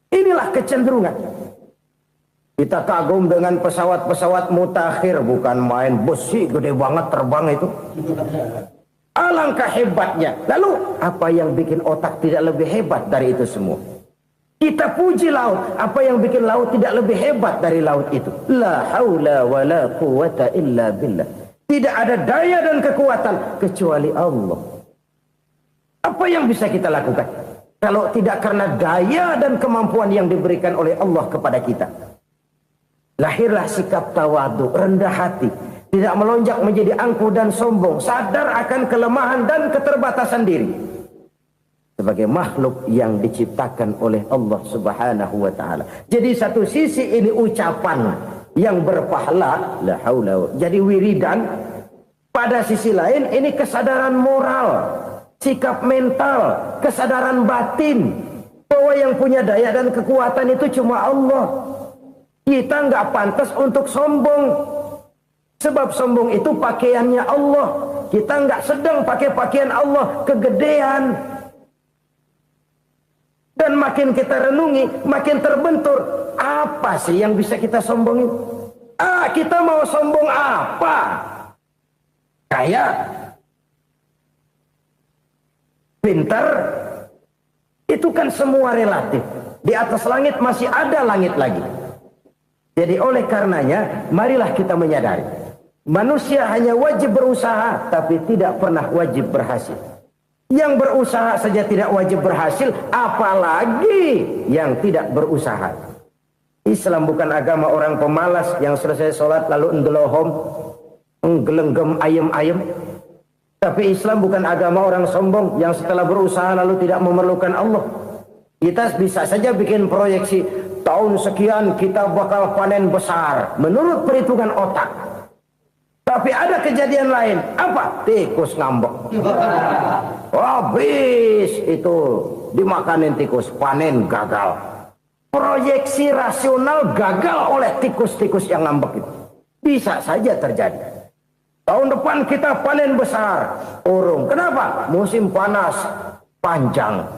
Inilah kecenderungan. Kita kagum dengan pesawat-pesawat mutakhir, bukan main besi gede banget terbang itu. Alangkah hebatnya. Lalu apa yang bikin otak tidak lebih hebat dari itu semua? Kita puji laut. Apa yang bikin laut tidak lebih hebat dari laut itu? La haula wa la quwata illa billah. Tidak ada daya dan kekuatan kecuali Allah. Apa yang bisa kita lakukan kalau tidak karena daya dan kemampuan yang diberikan oleh Allah kepada kita? Lahirlah sikap tawadu, rendah hati, tidak melonjak menjadi angkuh dan sombong, sadar akan kelemahan dan keterbatasan diri. Sebagai makhluk yang diciptakan oleh Allah Subhanahu wa ta'ala. Jadi satu sisi ini ucapan yang berpahala, la haula, jadi wiridan. Pada sisi lain ini kesadaran moral, sikap mental, kesadaran batin bahwa yang punya daya dan kekuatan itu cuma Allah. Kita nggak pantas untuk sombong, sebab sombong itu pakaiannya Allah. Kita nggak sedang pakai pakaian Allah, kegedean. Dan makin kita renungi, makin terbentur. Apa sih yang bisa kita sombongin? Kita mau sombong apa? Kaya? Pintar? Itu kan semua relatif. Di atas langit masih ada langit lagi. Jadi oleh karenanya, marilah kita menyadari. Manusia hanya wajib berusaha, tapi tidak pernah wajib berhasil. Yang berusaha saja tidak wajib berhasil, apalagi yang tidak berusaha. Islam bukan agama orang pemalas yang selesai sholat lalu ngelohom, nggelenggem ayem-ayem. Tapi Islam bukan agama orang sombong yang setelah berusaha lalu tidak memerlukan Allah. Kita bisa saja bikin proyeksi, tahun sekian kita bakal panen besar menurut perhitungan otak. Tapi ada kejadian lain. Apa? Tikus ngambek. Habis itu dimakanin tikus, panen gagal. Proyeksi rasional gagal oleh tikus-tikus yang ngambek itu. Bisa saja terjadi. Tahun depan kita panen besar, urung. Kenapa? Musim panas panjang.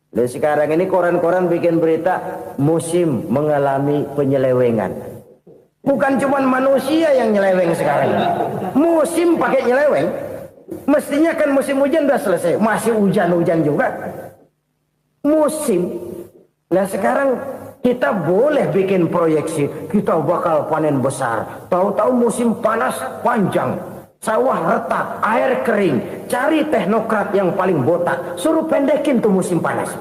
Dan sekarang ini koran-koran bikin berita musim mengalami penyelewengan. Bukan cuma manusia yang nyeleweng sekarang. Musim pakai nyeleweng. Mestinya kan musim hujan udah selesai. Masih hujan-hujan juga. Musim. Nah sekarang kita boleh bikin proyeksi. Kita bakal panen besar. Tahu-tahu musim panas panjang. Sawah retak, air kering. Cari teknokrat yang paling botak. Suruh pendekin tuh musim panas.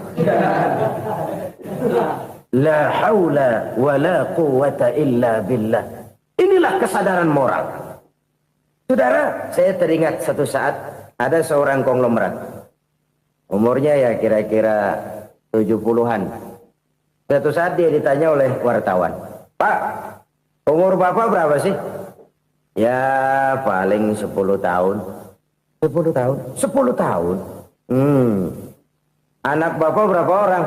La haula wa la quwata illa billah. Inilah kesadaran moral. Saudara, saya teringat satu saat ada seorang konglomerat. Umurnya ya kira-kira 70-an. Satu saat dia ditanya oleh wartawan, "Pak, umur Bapak berapa sih?" "Ya paling 10 tahun." 10 tahun? 10 tahun? Anak Bapak berapa orang?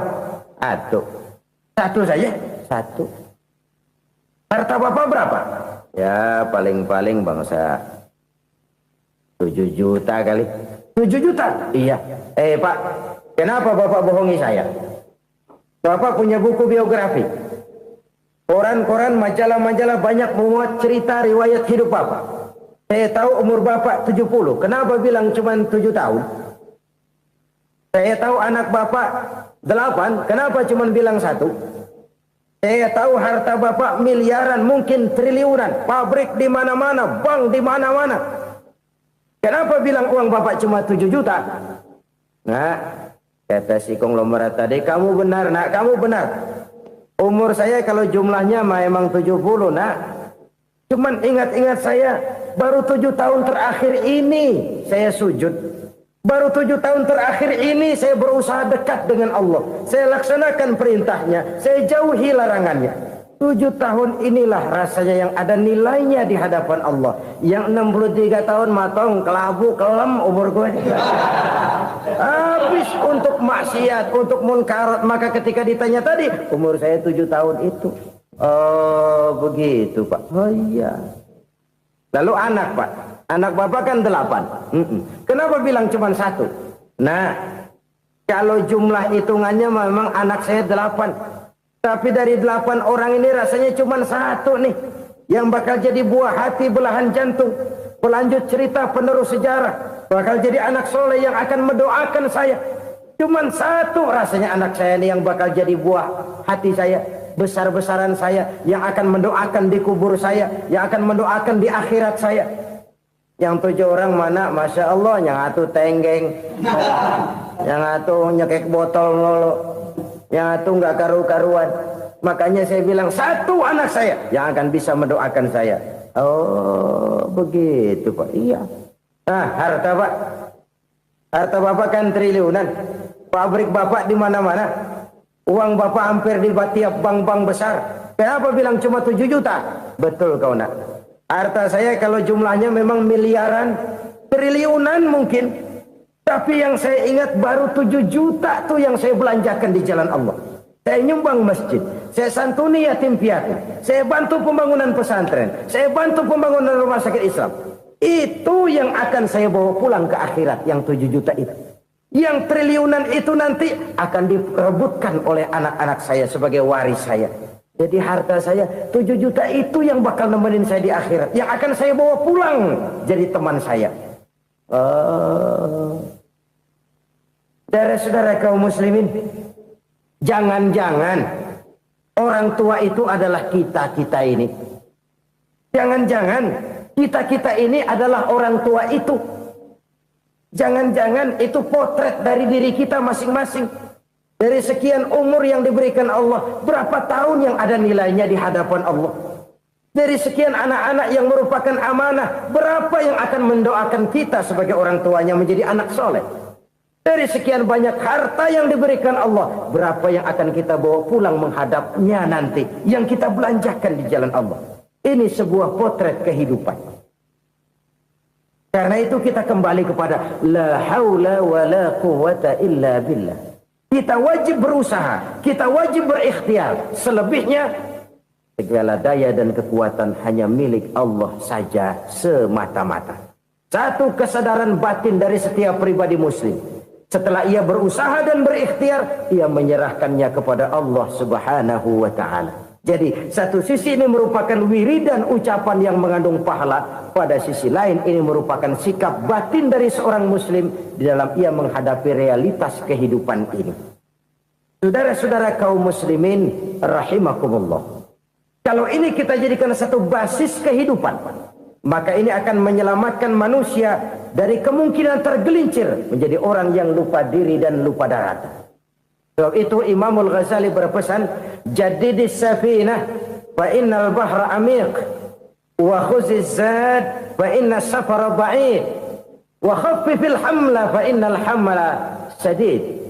Satu saja? Satu. Harta Bapak berapa? Ya paling-paling bangsa 7 juta kali. 7 juta? Iya. Pak, kenapa Bapak bohongi saya? Bapak punya buku biografi. Koran-koran, majalah-majalah banyak memuat cerita riwayat hidup Bapak. Saya tahu umur Bapak 70. Kenapa bilang cuma 7 tahun? Saya tahu anak Bapak 8. Kenapa cuma bilang 1? Saya tahu harta Bapak miliaran, mungkin triliunan. Pabrik di mana-mana, bank di mana-mana. Kenapa bilang uang Bapak cuma 7 juta? Nah, kata si konglomerat tadi, kamu benar nak, kamu benar. Umur saya kalau jumlahnya memang 70 nak. Cuman ingat-ingat saya, baru 7 tahun terakhir ini saya sujud. Baru 7 tahun terakhir ini saya berusaha dekat dengan Allah. Saya laksanakan perintahnya, saya jauhi larangannya. 7 tahun inilah rasanya yang ada nilainya di hadapan Allah. Yang 63 tahun matong, kelabu, kelam umur gue. Habis untuk maksiat, untuk munkarat. Maka ketika ditanya tadi, umur saya 7 tahun itu. Oh begitu Pak. Oh iya. Lalu anak Pak. Anak Bapak kan 8. Kenapa bilang cuma 1? Nah, kalau jumlah hitungannya memang anak saya 8. Tapi dari 8 orang ini rasanya cuma 1 nih. Yang bakal jadi buah hati, belahan jantung. Pelanjut cerita, penerus sejarah. Bakal jadi anak soleh yang akan mendoakan saya. Cuma 1 rasanya anak saya ini yang bakal jadi buah hati saya. Besar-besaran saya. Yang akan mendoakan di kubur saya. Yang akan mendoakan di akhirat saya. Yang 7 orang mana? Masya Allah, yang atu tenggeng, yang atu nyekek botol lolo, yang atu nggak karu-karuan. Makanya saya bilang 1 anak saya yang akan bisa mendoakan saya. Oh begitu Pak. Iya. Nah harta Pak, harta Bapak kan triliunan. Pabrik Bapak di mana-mana. Uang Bapak hampir di tiap bank-bank besar. Kenapa bilang cuma 7 juta? Betul kau nak. Harta saya kalau jumlahnya memang miliaran, triliunan mungkin. Tapi yang saya ingat baru 7 juta tuh yang saya belanjakan di jalan Allah. Saya nyumbang masjid, saya santuni yatim piatu, saya bantu pembangunan pesantren, saya bantu pembangunan rumah sakit Islam. Itu yang akan saya bawa pulang ke akhirat, yang 7 juta itu. Yang triliunan itu nanti akan diperebutkan oleh anak-anak saya sebagai waris saya. Jadi harta saya 7 juta itu yang bakal nemenin saya di akhirat. Yang akan saya bawa pulang jadi teman saya. Saudara-saudara kaum muslimin, jangan-jangan orang tua itu adalah kita-kita ini. Jangan-jangan kita-kita ini adalah orang tua itu. Jangan-jangan itu potret dari diri kita masing-masing. Dari sekian umur yang diberikan Allah, berapa tahun yang ada nilainya di hadapan Allah? Dari sekian anak-anak yang merupakan amanah, berapa yang akan mendoakan kita sebagai orang tuanya menjadi anak soleh? Dari sekian banyak harta yang diberikan Allah, berapa yang akan kita bawa pulang menghadapnya nanti, yang kita belanjakan di jalan Allah? Ini sebuah potret kehidupan. Karena itu kita kembali kepada la haula wa la quwwata illa billah. Kita wajib berusaha, kita wajib berikhtiar. Selebihnya, segala daya dan kekuatan hanya milik Allah saja semata-mata. Satu kesadaran batin dari setiap pribadi muslim. Setelah ia berusaha dan berikhtiar, ia menyerahkannya kepada Allah Subhanahu wa ta'ala. Jadi, satu sisi ini merupakan wiridan ucapan yang mengandung pahala. Pada sisi lain, ini merupakan sikap batin dari seorang muslim di dalam ia menghadapi realitas kehidupan ini. Saudara-saudara kaum muslimin, rahimakumullah. Kalau ini kita jadikan satu basis kehidupan, maka ini akan menyelamatkan manusia dari kemungkinan tergelincir menjadi orang yang lupa diri dan lupa darat. Sebab itu Imamul Ghazali berpesan, jadidis safinah fa innal bahra amiq wa khuziz zad fa inna safara ba'id wa khaffifil hamla fa innal hamla sadid.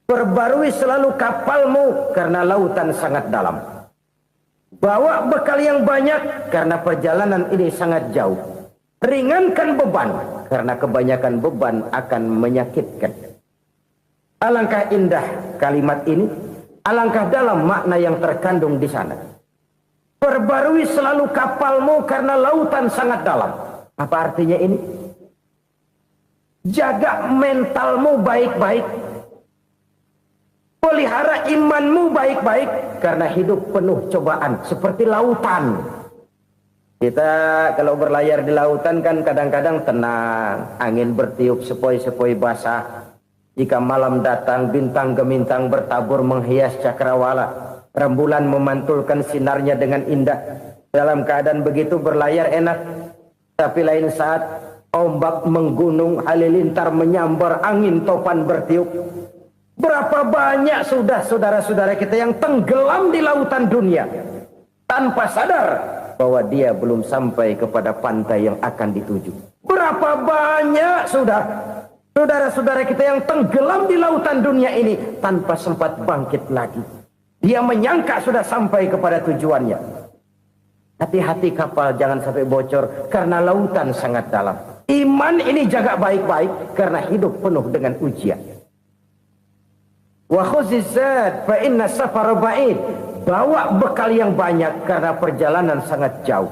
Perbarui selalu kapalmu karena lautan sangat dalam. Bawa bekal yang banyak karena perjalanan ini sangat jauh. Ringankan beban karena kebanyakan beban akan menyakitkan. Alangkah indah kalimat ini, alangkah dalam makna yang terkandung di sana. Perbarui selalu kapalmu karena lautan sangat dalam. Apa artinya ini? Jaga mentalmu baik-baik. Pelihara imanmu baik-baik karena hidup penuh cobaan seperti lautan. Kita kalau berlayar di lautan kan kadang-kadang tenang, angin bertiup sepoi-sepoi basah. Jika malam datang, bintang gemintang bertabur menghias cakrawala. Rembulan memantulkan sinarnya dengan indah. Dalam keadaan begitu berlayar enak. Tapi lain saat ombak menggunung, halilintar menyambar, angin topan bertiup. Berapa banyak sudah saudara-saudara kita yang tenggelam di lautan dunia tanpa sadar bahwa dia belum sampai kepada pantai yang akan dituju. Berapa banyak sudah saudara-saudara kita yang tenggelam di lautan dunia ini tanpa sempat bangkit lagi. Dia menyangka sudah sampai kepada tujuannya. Hati-hati kapal jangan sampai bocor karena lautan sangat dalam. Iman ini jaga baik-baik karena hidup penuh dengan ujian. Wa khuzizat fa inna safara ba'id. Bawa bekal yang banyak karena perjalanan sangat jauh.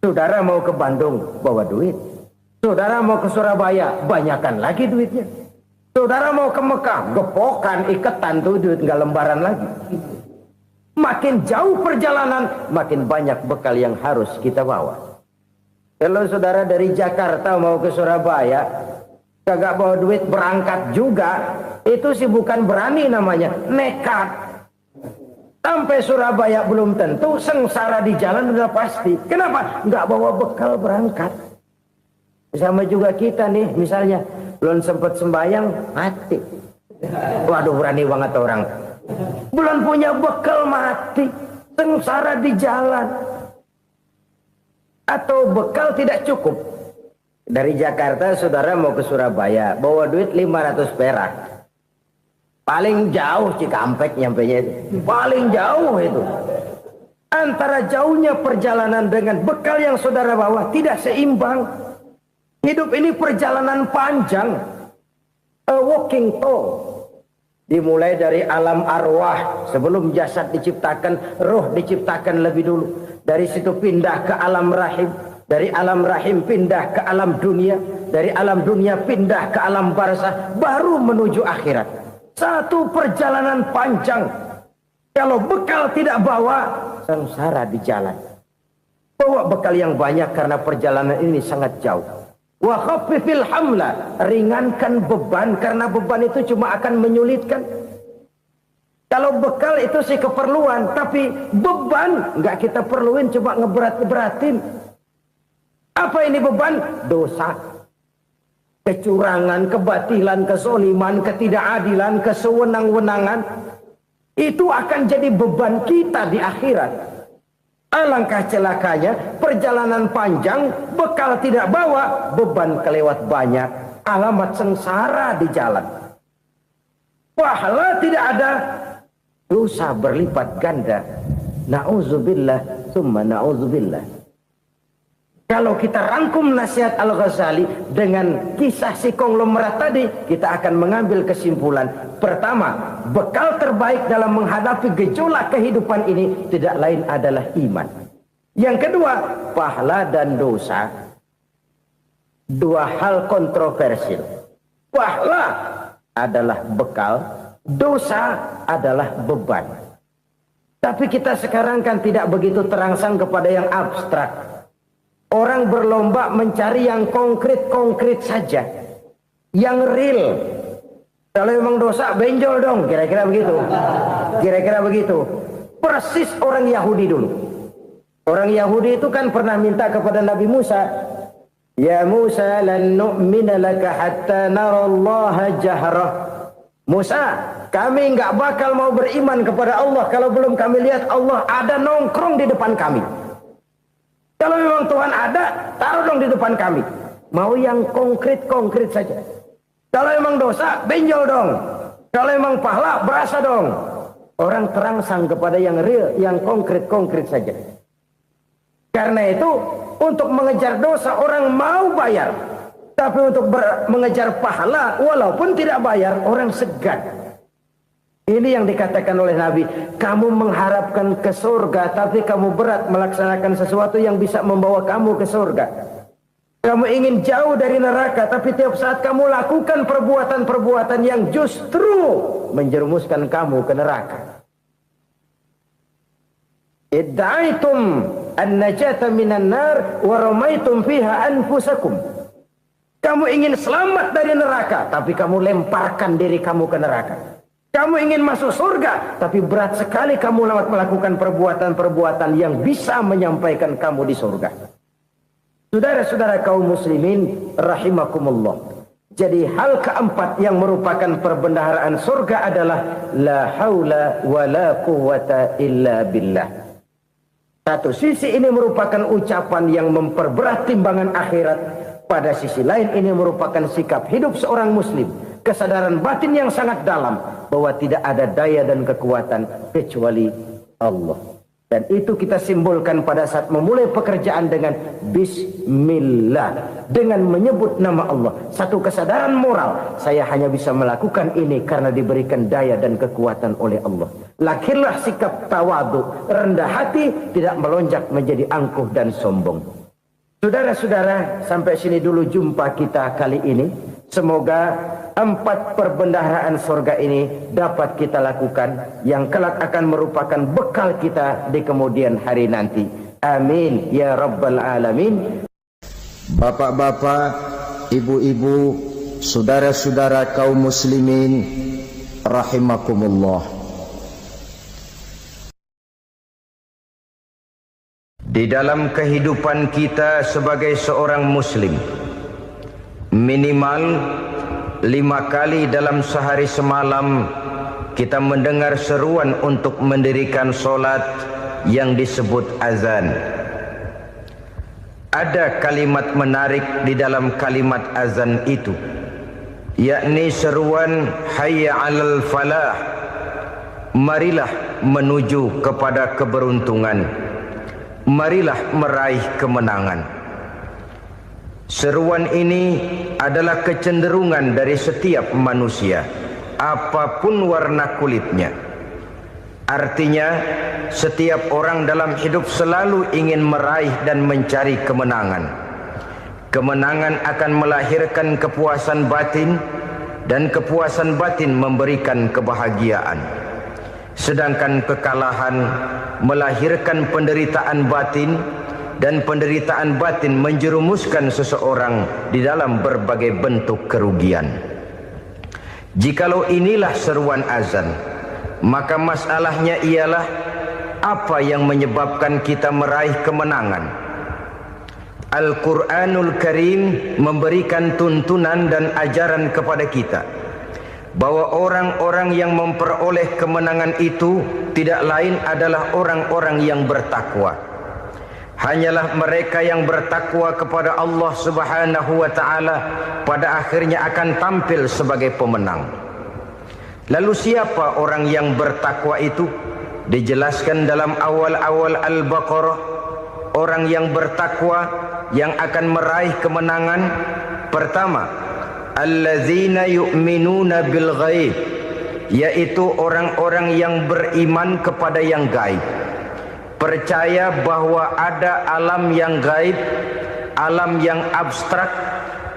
Saudara mau ke Bandung, bawa duit. Saudara mau ke Surabaya, banyakan lagi duitnya. Saudara mau ke Mekah, gepokan, iketan tuh duit nggak lembaran lagi. Makin jauh perjalanan, makin banyak bekal yang harus kita bawa. Kalau saudara dari Jakarta mau ke Surabaya, kagak bawa duit berangkat juga, itu sih bukan berani namanya, nekat. Sampai Surabaya belum tentu, sengsara di jalan udah pasti. Kenapa? Nggak bawa bekal berangkat. Sama juga kita nih, misalnya belum sempat sembahyang, mati. Waduh, berani banget orang. Belum punya bekal, mati. Sengsara di jalan. Atau bekal tidak cukup. Dari Jakarta saudara mau ke Surabaya, bawa duit 500 perak. Paling jauh Cikampek nyampenya itu. Paling jauh itu. Antara jauhnya perjalanan dengan bekal yang saudara bawa tidak seimbang. Hidup ini perjalanan panjang. A walking tour. Dimulai dari alam arwah. Sebelum jasad diciptakan, roh diciptakan lebih dulu. Dari situ pindah ke alam rahim. Dari alam rahim pindah ke alam dunia. Dari alam dunia pindah ke alam barzah. Baru menuju akhirat. Satu perjalanan panjang. Kalau bekal tidak bawa, sengsara di jalan. Bawa bekal yang banyak karena perjalanan ini sangat jauh. Wa khaffifil hamla, ringankan beban karena beban itu cuma akan menyulitkan. Kalau bekal itu sih keperluan, tapi beban nggak kita perluin, coba ngeberat-beratin. Apa ini beban? Dosa. Kecurangan, kebatilan, kesoliman, ketidakadilan, kesewenang-wenangan. Itu akan jadi beban kita di akhirat. Alangkah celakanya, perjalanan panjang, bekal tidak bawa, beban kelewat banyak. Alamat sengsara di jalan. Pahala tidak ada, dosa berlipat ganda. Na'udzubillah, summa na'udzubillah. Kalau kita rangkum nasihat Al-Ghazali dengan kisah si konglomerat tadi, kita akan mengambil kesimpulan. Pertama, bekal terbaik dalam menghadapi gejolak kehidupan ini tidak lain adalah iman. Yang kedua, pahala dan dosa. Dua hal kontroversial. Pahala adalah bekal, dosa adalah beban. Tapi kita sekarang kan tidak begitu terangsang kepada yang abstrak. Orang berlomba mencari yang konkret-konkret saja. Yang real. Kalau memang dosa, benjol dong. Kira-kira begitu. Kira-kira begitu. Persis orang Yahudi dulu. Orang Yahudi itu kan pernah minta kepada Nabi Musa. Ya Musa lan nu'mina laka hatta narallaha jahrah. Musa, kami nggak bakal mau beriman kepada Allah kalau belum kami lihat Allah ada nongkrong di depan kami. Kalau memang Tuhan ada, taruh dong di depan kami. Mau yang konkret-konkret saja. Kalau memang dosa, benjol dong. Kalau memang pahala, berasa dong. Orang terangsang kepada yang real, yang konkret-konkret saja. Karena itu, untuk mengejar dosa, orang mau bayar. Tapi untuk mengejar pahala, walaupun tidak bayar, orang segan. Ini yang dikatakan oleh Nabi, kamu mengharapkan ke surga, tapi kamu berat melaksanakan sesuatu yang bisa membawa kamu ke surga. Kamu ingin jauh dari neraka, tapi tiap saat kamu lakukan perbuatan-perbuatan yang justru menjerumuskan kamu ke neraka. Idda'aitum an-najata minan nar wa ramaitum fiha anfusakum. Kamu ingin selamat dari neraka, tapi kamu lemparkan diri kamu ke neraka. Kamu ingin masuk surga, tapi berat sekali kamu melakukan perbuatan-perbuatan yang bisa menyampaikan kamu di surga. Saudara-saudara kaum muslimin rahimakumullah. Jadi hal keempat yang merupakan perbendaharaan surga adalah la haula wa la quwwata illa billah. Satu sisi ini merupakan ucapan yang memperberat timbangan akhirat. Pada sisi lain ini merupakan sikap hidup seorang muslim. Kesadaran batin yang sangat dalam bahwa tidak ada daya dan kekuatan kecuali Allah. Dan itu kita simbolkan pada saat memulai pekerjaan dengan Bismillah. Dengan menyebut nama Allah. Satu kesadaran moral. Saya hanya bisa melakukan ini karena diberikan daya dan kekuatan oleh Allah. Lahirlah sikap tawadu, rendah hati, tidak melonjak menjadi angkuh dan sombong. Saudara-saudara, sampai sini dulu jumpa kita kali ini. Semoga 4 perbendaharaan surga ini dapat kita lakukan, yang kelak akan merupakan bekal kita di kemudian hari nanti. Amin ya rabbal alamin. Bapak-bapak, ibu-ibu, saudara-saudara kaum muslimin rahimakumullah. Di dalam kehidupan kita sebagai seorang muslim, minimal 5 kali dalam sehari semalam kita mendengar seruan untuk mendirikan solat yang disebut azan. Ada kalimat menarik di dalam kalimat azan itu, yakni seruan hayya 'alal falah, marilah menuju kepada keberuntungan, marilah meraih kemenangan. Seruan ini adalah kecenderungan dari setiap manusia, apapun warna kulitnya. Artinya, setiap orang dalam hidup selalu ingin meraih dan mencari kemenangan. Kemenangan akan melahirkan kepuasan batin, dan kepuasan batin memberikan kebahagiaan. Sedangkan kekalahan melahirkan penderitaan batin, dan penderitaan batin menjerumuskan seseorang di dalam berbagai bentuk kerugian. Jikalau inilah seruan azan, maka masalahnya ialah apa yang menyebabkan kita meraih kemenangan. Al-Quranul Karim memberikan tuntunan dan ajaran kepada kita bahwa orang-orang yang memperoleh kemenangan itu tidak lain adalah orang-orang yang bertakwa. Hanyalah mereka yang bertakwa kepada Allah Subhanahu wa ta'ala pada akhirnya akan tampil sebagai pemenang. Lalu siapa orang yang bertakwa itu? Dijelaskan dalam awal-awal Al-Baqarah, orang yang bertakwa yang akan meraih kemenangan. Pertama, allazina yu'minuna bil ghaib, yaitu orang-orang yang beriman kepada yang gaib. Percaya bahwa ada alam yang gaib, alam yang abstrak,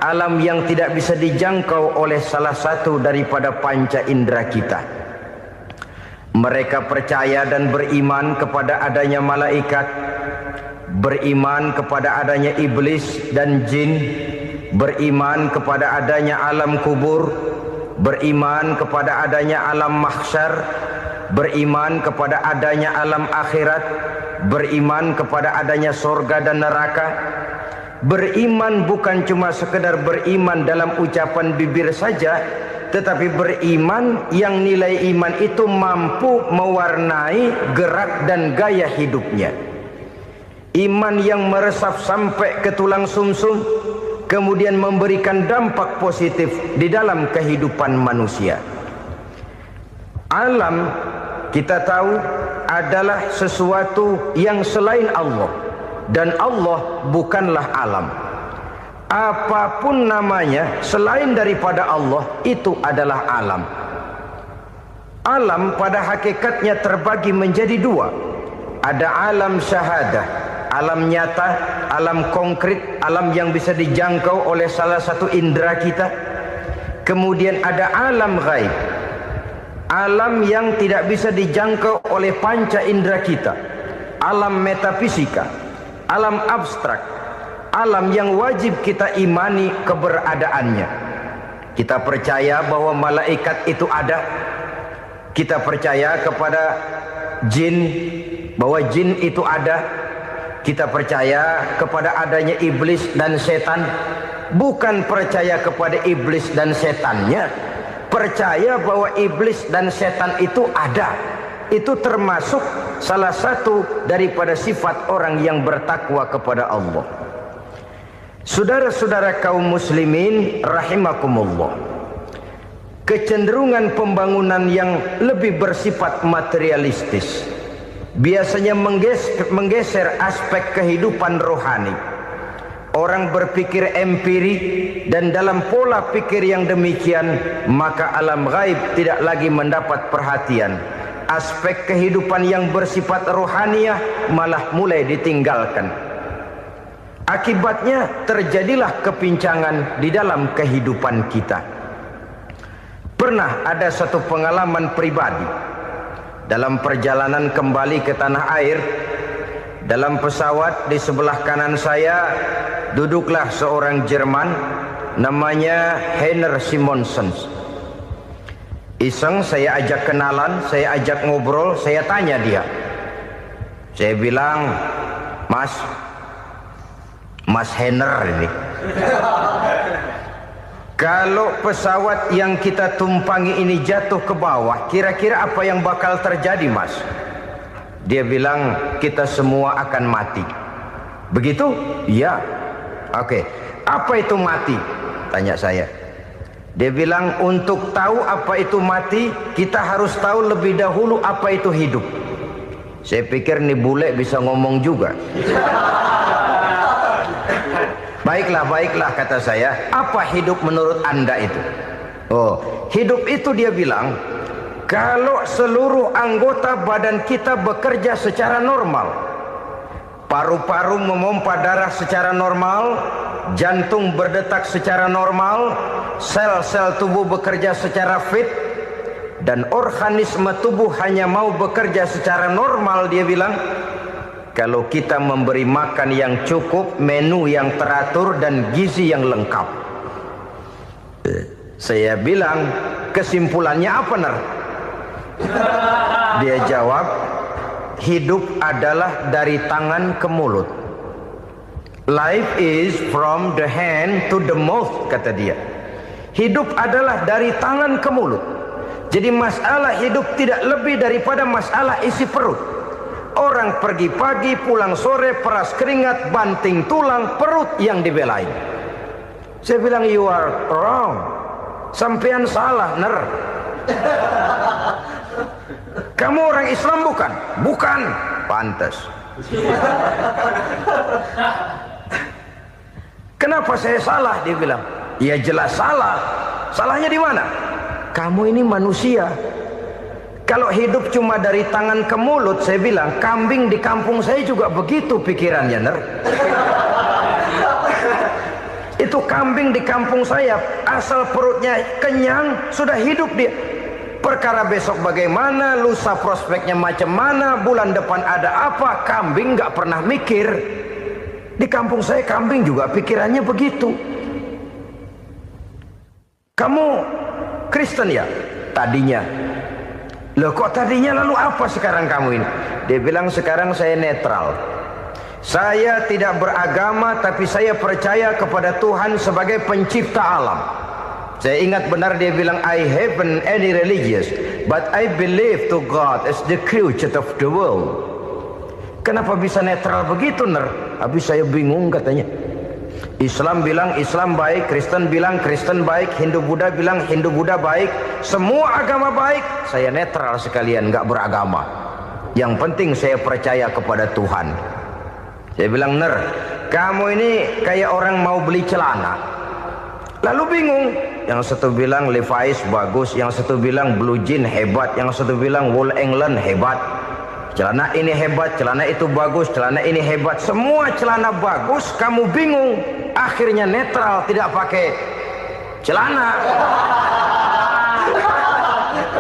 alam yang tidak bisa dijangkau oleh salah satu daripada panca indera kita. Mereka percaya dan beriman kepada adanya malaikat, beriman kepada adanya iblis dan jin, beriman kepada adanya alam kubur, beriman kepada adanya alam mahsyar, beriman kepada adanya alam akhirat, beriman kepada adanya surga dan neraka. Beriman bukan cuma sekedar beriman dalam ucapan bibir saja, tetapi beriman yang nilai iman itu mampu mewarnai gerak dan gaya hidupnya. Iman yang meresap sampai ke tulang sumsum, kemudian memberikan dampak positif di dalam kehidupan manusia. Alam, kita tahu, adalah sesuatu yang selain Allah, dan Allah bukanlah alam. Apapun namanya selain daripada Allah, itu adalah alam. Alam pada hakikatnya terbagi menjadi 2. Ada alam syahadah, alam nyata, alam konkret, alam yang bisa dijangkau oleh salah satu indera kita. Kemudian ada alam ghaib. alam yang tidak bisa dijangkau oleh panca indera kita, alam metafisika, alam abstrak, alam yang wajib kita imani keberadaannya. Kita percaya bahwa malaikat itu ada, kita percaya kepada jin, bahwa jin itu ada, kita percaya kepada adanya iblis dan setan, bukan percaya kepada iblis dan setannya, percaya bahwa iblis dan setan itu ada. Itu termasuk salah satu daripada sifat orang yang bertakwa kepada Allah. Saudara-saudara kaum muslimin rahimakumullah, kecenderungan pembangunan yang lebih bersifat materialistis biasanya menggeser aspek kehidupan rohani. Orang berpikir empiri, dan dalam pola pikir yang demikian maka alam gaib tidak lagi mendapat perhatian. Aspek kehidupan yang bersifat rohaniah malah mulai ditinggalkan. Akibatnya terjadilah kepincangan di dalam kehidupan kita. Pernah ada satu pengalaman pribadi dalam perjalanan kembali ke tanah air. Dalam pesawat di sebelah kanan saya duduklah seorang Jerman namanya Heiner Simonsen. Iseng saya ajak kenalan, saya ajak ngobrol, saya tanya dia. Saya bilang, Mas Heiner ini, kalau pesawat yang kita tumpangi ini jatuh ke bawah, kira-kira apa yang bakal terjadi, Mas? Dia bilang, kita semua akan mati. Begitu? Iya. Oke. Apa itu mati? Tanya saya. Dia bilang, untuk tahu apa itu mati, kita harus tahu lebih dahulu apa itu hidup. Saya pikir nih bule bisa ngomong juga. Baiklah, kata saya. Apa hidup menurut Anda itu? Oh, hidup itu dia bilang, kalau seluruh anggota badan kita bekerja secara normal, paru-paru memompa darah secara normal, jantung berdetak secara normal, sel-sel tubuh bekerja secara fit, dan organisme tubuh hanya mau bekerja secara normal, dia bilang, kalau kita memberi makan yang cukup, menu yang teratur, dan gizi yang lengkap. Saya bilang, kesimpulannya apa, Ner? Dia jawab, hidup adalah dari tangan ke mulut. Life is from the hand to the mouth, kata dia. Hidup adalah dari tangan ke mulut. Jadi masalah hidup tidak lebih daripada masalah isi perut. Orang pergi pagi, pulang sore, peras keringat, banting tulang, perut yang dibelain. Saya bilang, you are wrong. Sampean salah, Ner. Kamu orang Islam bukan? Bukan. Pantas. Kenapa saya salah? Dia bilang, ya jelas salah. Salahnya di mana? Kamu ini manusia. Kalau hidup cuma dari tangan ke mulut, saya bilang, kambing di kampung saya juga begitu pikirannya, Ner. Itu kambing di kampung saya, asal perutnya kenyang, sudah hidup dia. Perkara besok bagaimana, lusa prospeknya macam mana, bulan depan ada apa, kambing nggak pernah mikir. Di kampung saya kambing juga pikirannya begitu. Kamu Kristen ya? Tadinya. Loh kok tadinya, lalu apa sekarang kamu ini? Dia bilang, sekarang saya netral. Saya tidak beragama, tapi saya percaya kepada Tuhan sebagai pencipta alam. Saya ingat benar dia bilang, I haven't any religious, but I believe to God as the creator of the world. Kenapa bisa netral begitu, Ner? Habis saya bingung, katanya. Islam bilang Islam baik, Kristen bilang Kristen baik, Hindu Buddha bilang Hindu Buddha baik, semua agama baik. Saya netral sekalian, nggak beragama. Yang penting saya percaya kepada Tuhan. Saya bilang, Ner, kamu ini kayak orang mau beli celana, lalu bingung. Yang satu bilang Levi's bagus, yang satu bilang Blue Jean hebat, yang satu bilang Wool England hebat. Celana ini hebat, celana itu bagus, celana ini hebat. Semua celana bagus, kamu bingung. Akhirnya netral, tidak pakai celana.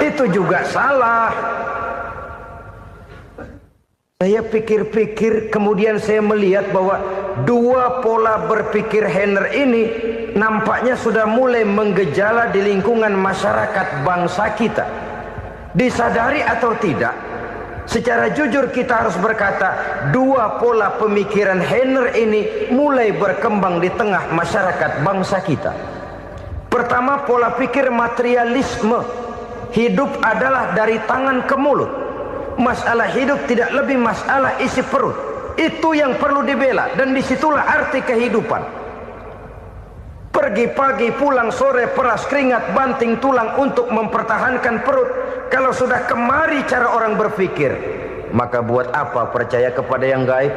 Itu juga salah. Saya pikir-pikir, kemudian saya melihat bahwa dua pola berpikir Henner ini nampaknya sudah mulai menggejala di lingkungan masyarakat bangsa kita. Disadari atau tidak, secara jujur kita harus berkata, dua pola pemikiran Henner ini mulai berkembang di tengah masyarakat bangsa kita. Pertama, pola pikir materialisme. Hidup adalah dari tangan ke mulut. Masalah hidup tidak lebih masalah isi perut. Itu yang perlu dibela, dan disitulah arti kehidupan. Pergi pagi, pulang sore, peras keringat, banting tulang untuk mempertahankan perut. Kalau sudah kemari cara orang berpikir, maka buat apa percaya kepada yang gaib?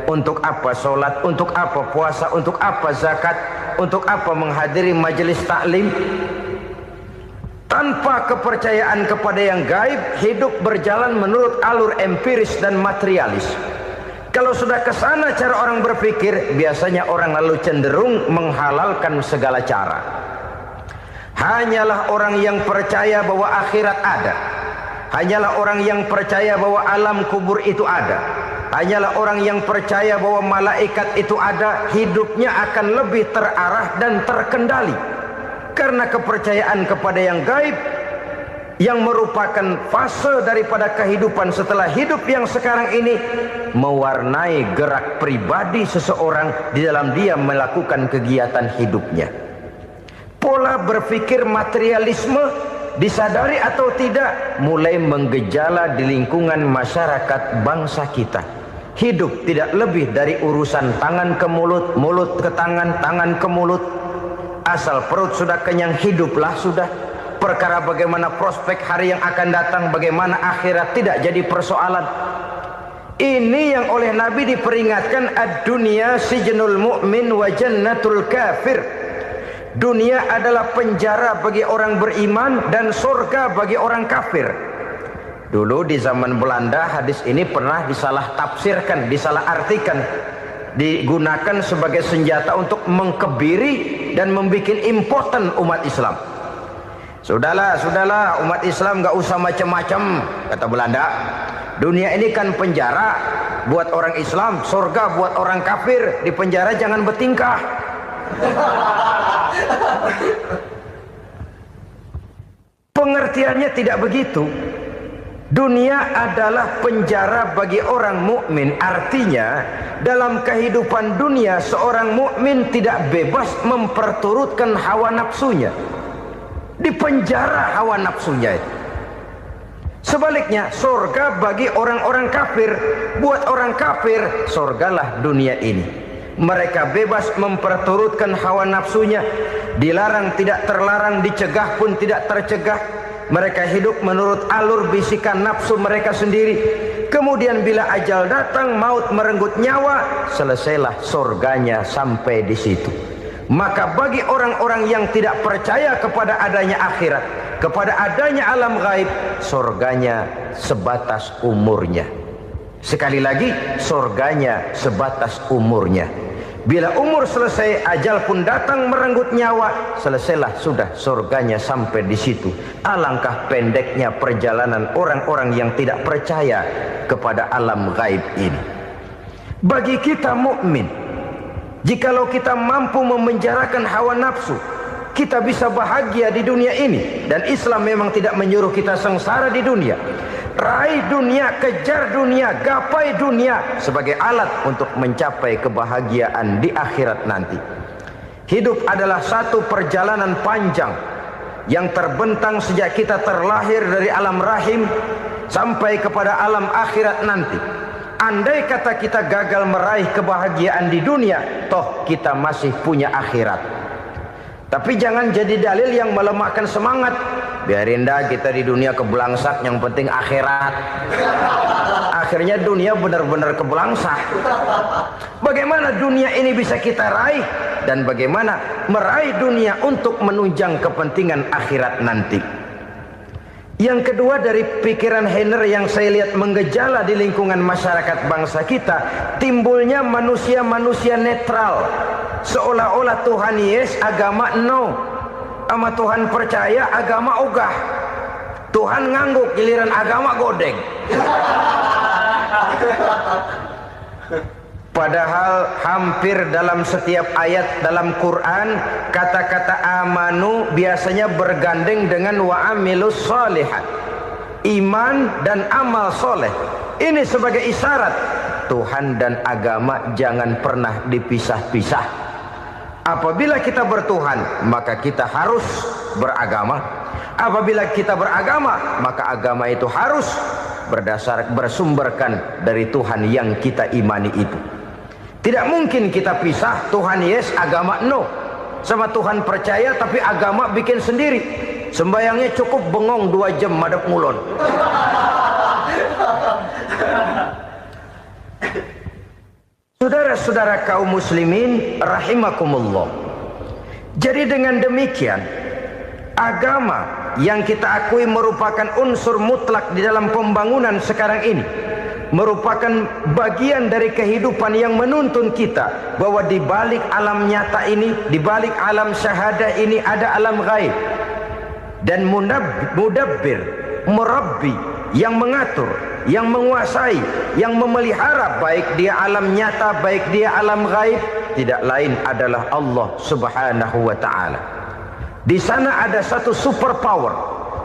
Untuk apa sholat? Untuk apa puasa? Untuk apa zakat? Untuk apa menghadiri majelis taklim? Tanpa kepercayaan kepada yang gaib, hidup berjalan menurut alur empiris dan materialis. Kalau sudah ke sana cara orang berpikir, biasanya orang lalu cenderung menghalalkan segala cara. Hanyalah orang yang percaya bahwa akhirat ada. Hanyalah orang yang percaya bahwa alam kubur itu ada. Hanyalah orang yang percaya bahwa malaikat itu ada, hidupnya akan lebih terarah dan terkendali. Karena kepercayaan kepada yang gaib, yang merupakan fase daripada kehidupan setelah hidup yang sekarang ini, mewarnai gerak pribadi seseorang di dalam dia melakukan kegiatan hidupnya. Pola berpikir materialisme, disadari atau tidak, mulai menggejala di lingkungan masyarakat bangsa kita. Hidup tidak lebih dari urusan tangan ke mulut, mulut ke tangan, tangan ke mulut. Asal perut sudah kenyang, hiduplah sudah. Perkara bagaimana prospek hari yang akan datang, bagaimana akhirat, tidak jadi persoalan. Ini yang oleh Nabi diperingatkan, ad-dunya sijnul mu'min wa jannatul kafir. Dunia adalah penjara bagi orang beriman dan surga bagi orang kafir. Dulu di zaman Belanda hadis ini pernah disalah tafsirkan, disalah artikan, digunakan sebagai senjata untuk mengkebiri dan membuat impoten umat Islam. Sudahlah umat Islam gak usah macam-macam, kata Belanda. Dunia ini kan penjara buat orang Islam, surga buat orang kafir. Di penjara jangan bertingkah. Pengertiannya tidak begitu. Dunia adalah penjara bagi orang mukmin. Artinya dalam kehidupan dunia seorang mukmin tidak bebas memperturutkan hawa nafsunya. Di penjara hawa nafsunya itu. Sebaliknya surga bagi orang-orang kafir. Buat orang kafir surgalah dunia ini. Mereka bebas memperturutkan hawa nafsunya. Dilarang tidak terlarang, dicegah pun tidak tercegah. Mereka hidup menurut alur bisikan nafsu mereka sendiri. Kemudian bila ajal datang, maut merenggut nyawa, selesailah surganya sampai di situ. Maka bagi orang-orang yang tidak percaya kepada adanya akhirat, kepada adanya alam gaib, surganya sebatas umurnya. Sekali lagi, surganya sebatas umurnya. Bila umur selesai, ajal pun datang merenggut nyawa, selesailah sudah surganya sampai di situ. Alangkah pendeknya perjalanan orang-orang yang tidak percaya kepada alam gaib ini. Bagi kita mukmin, jikalau kita mampu memenjarakan hawa nafsu, kita bisa bahagia di dunia ini. Dan Islam memang tidak menyuruh kita sengsara di dunia. Raih dunia, kejar dunia, gapai dunia sebagai alat untuk mencapai kebahagiaan di akhirat nanti. Hidup adalah satu perjalanan panjang yang terbentang sejak kita terlahir dari alam rahim sampai kepada alam akhirat nanti. Andai kata kita gagal meraih kebahagiaan di dunia, toh kita masih punya akhirat. Tapi jangan jadi dalil yang melemahkan semangat. Biarin dah kita di dunia kebelangsak, yang penting akhirat. Akhirnya dunia benar-benar kebelangsak. Bagaimana dunia ini bisa kita raih, dan bagaimana meraih dunia untuk menunjang kepentingan akhirat nanti. Yang kedua dari pikiran Henner yang saya lihat menggejala di lingkungan masyarakat bangsa kita, timbulnya manusia-manusia netral. Seolah-olah Tuhan yes, agama no. Sama Tuhan percaya, agama ogah. Tuhan ngangguk, giliran agama godeng. Padahal hampir dalam setiap ayat dalam Quran kata-kata amanu biasanya bergandeng dengan wa amilus sholihat, iman dan amal soleh. Ini sebagai isyarat Tuhan dan agama jangan pernah dipisah-pisah. Apabila kita bertuhan, maka kita harus beragama. Apabila kita beragama, maka agama itu harus bersumberkan dari Tuhan yang kita imani itu. Tidak mungkin kita pisah, Tuhan yes, agama no. Sama Tuhan percaya tapi agama bikin sendiri. Sembayangnya cukup bengong 2 jam madep ngulon. Saudara-saudara kaum muslimin rahimakumullah. Jadi dengan demikian, agama yang kita akui merupakan unsur mutlak di dalam pembangunan sekarang ini, merupakan bagian dari kehidupan yang menuntun kita bahwa di balik alam nyata ini, di balik alam syahadah ini ada alam gaib. Dan mudabbir, murabbi, yang mengatur, yang menguasai, yang memelihara baik dia alam nyata, baik dia alam gaib, tidak lain adalah Allah Subhanahu wa ta'ala. Di sana ada satu super power,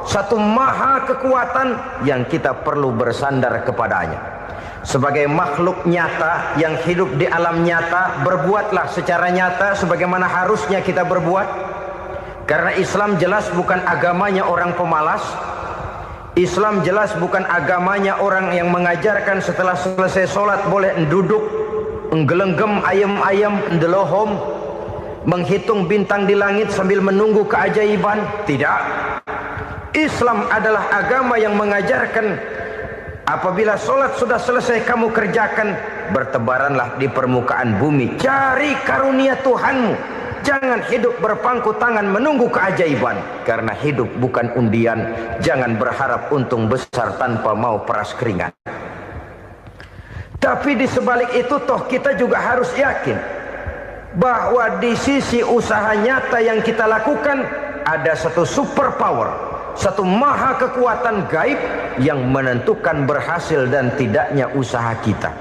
satu maha kekuatan yang kita perlu bersandar kepadanya. Sebagai makhluk nyata yang hidup di alam nyata, berbuatlah secara nyata sebagaimana harusnya kita berbuat. Karena Islam jelas bukan agamanya orang pemalas. Islam jelas bukan agamanya orang yang mengajarkan setelah selesai sholat boleh duduk, nggelenggem ayam-ayam, ndelohom, menghitung bintang di langit sambil menunggu keajaiban. Tidak. Islam adalah agama yang mengajarkan apabila sholat sudah selesai kamu kerjakan, bertebaranlah di permukaan bumi, cari karunia Tuhanmu. Jangan hidup berpangku tangan menunggu keajaiban. Karena hidup bukan undian. Jangan berharap untung besar tanpa mau peras keringat. Tapi di sebalik itu toh kita juga harus yakin bahwa di sisi usaha nyata yang kita lakukan ada satu super power, satu maha kekuatan gaib yang menentukan berhasil dan tidaknya usaha kita.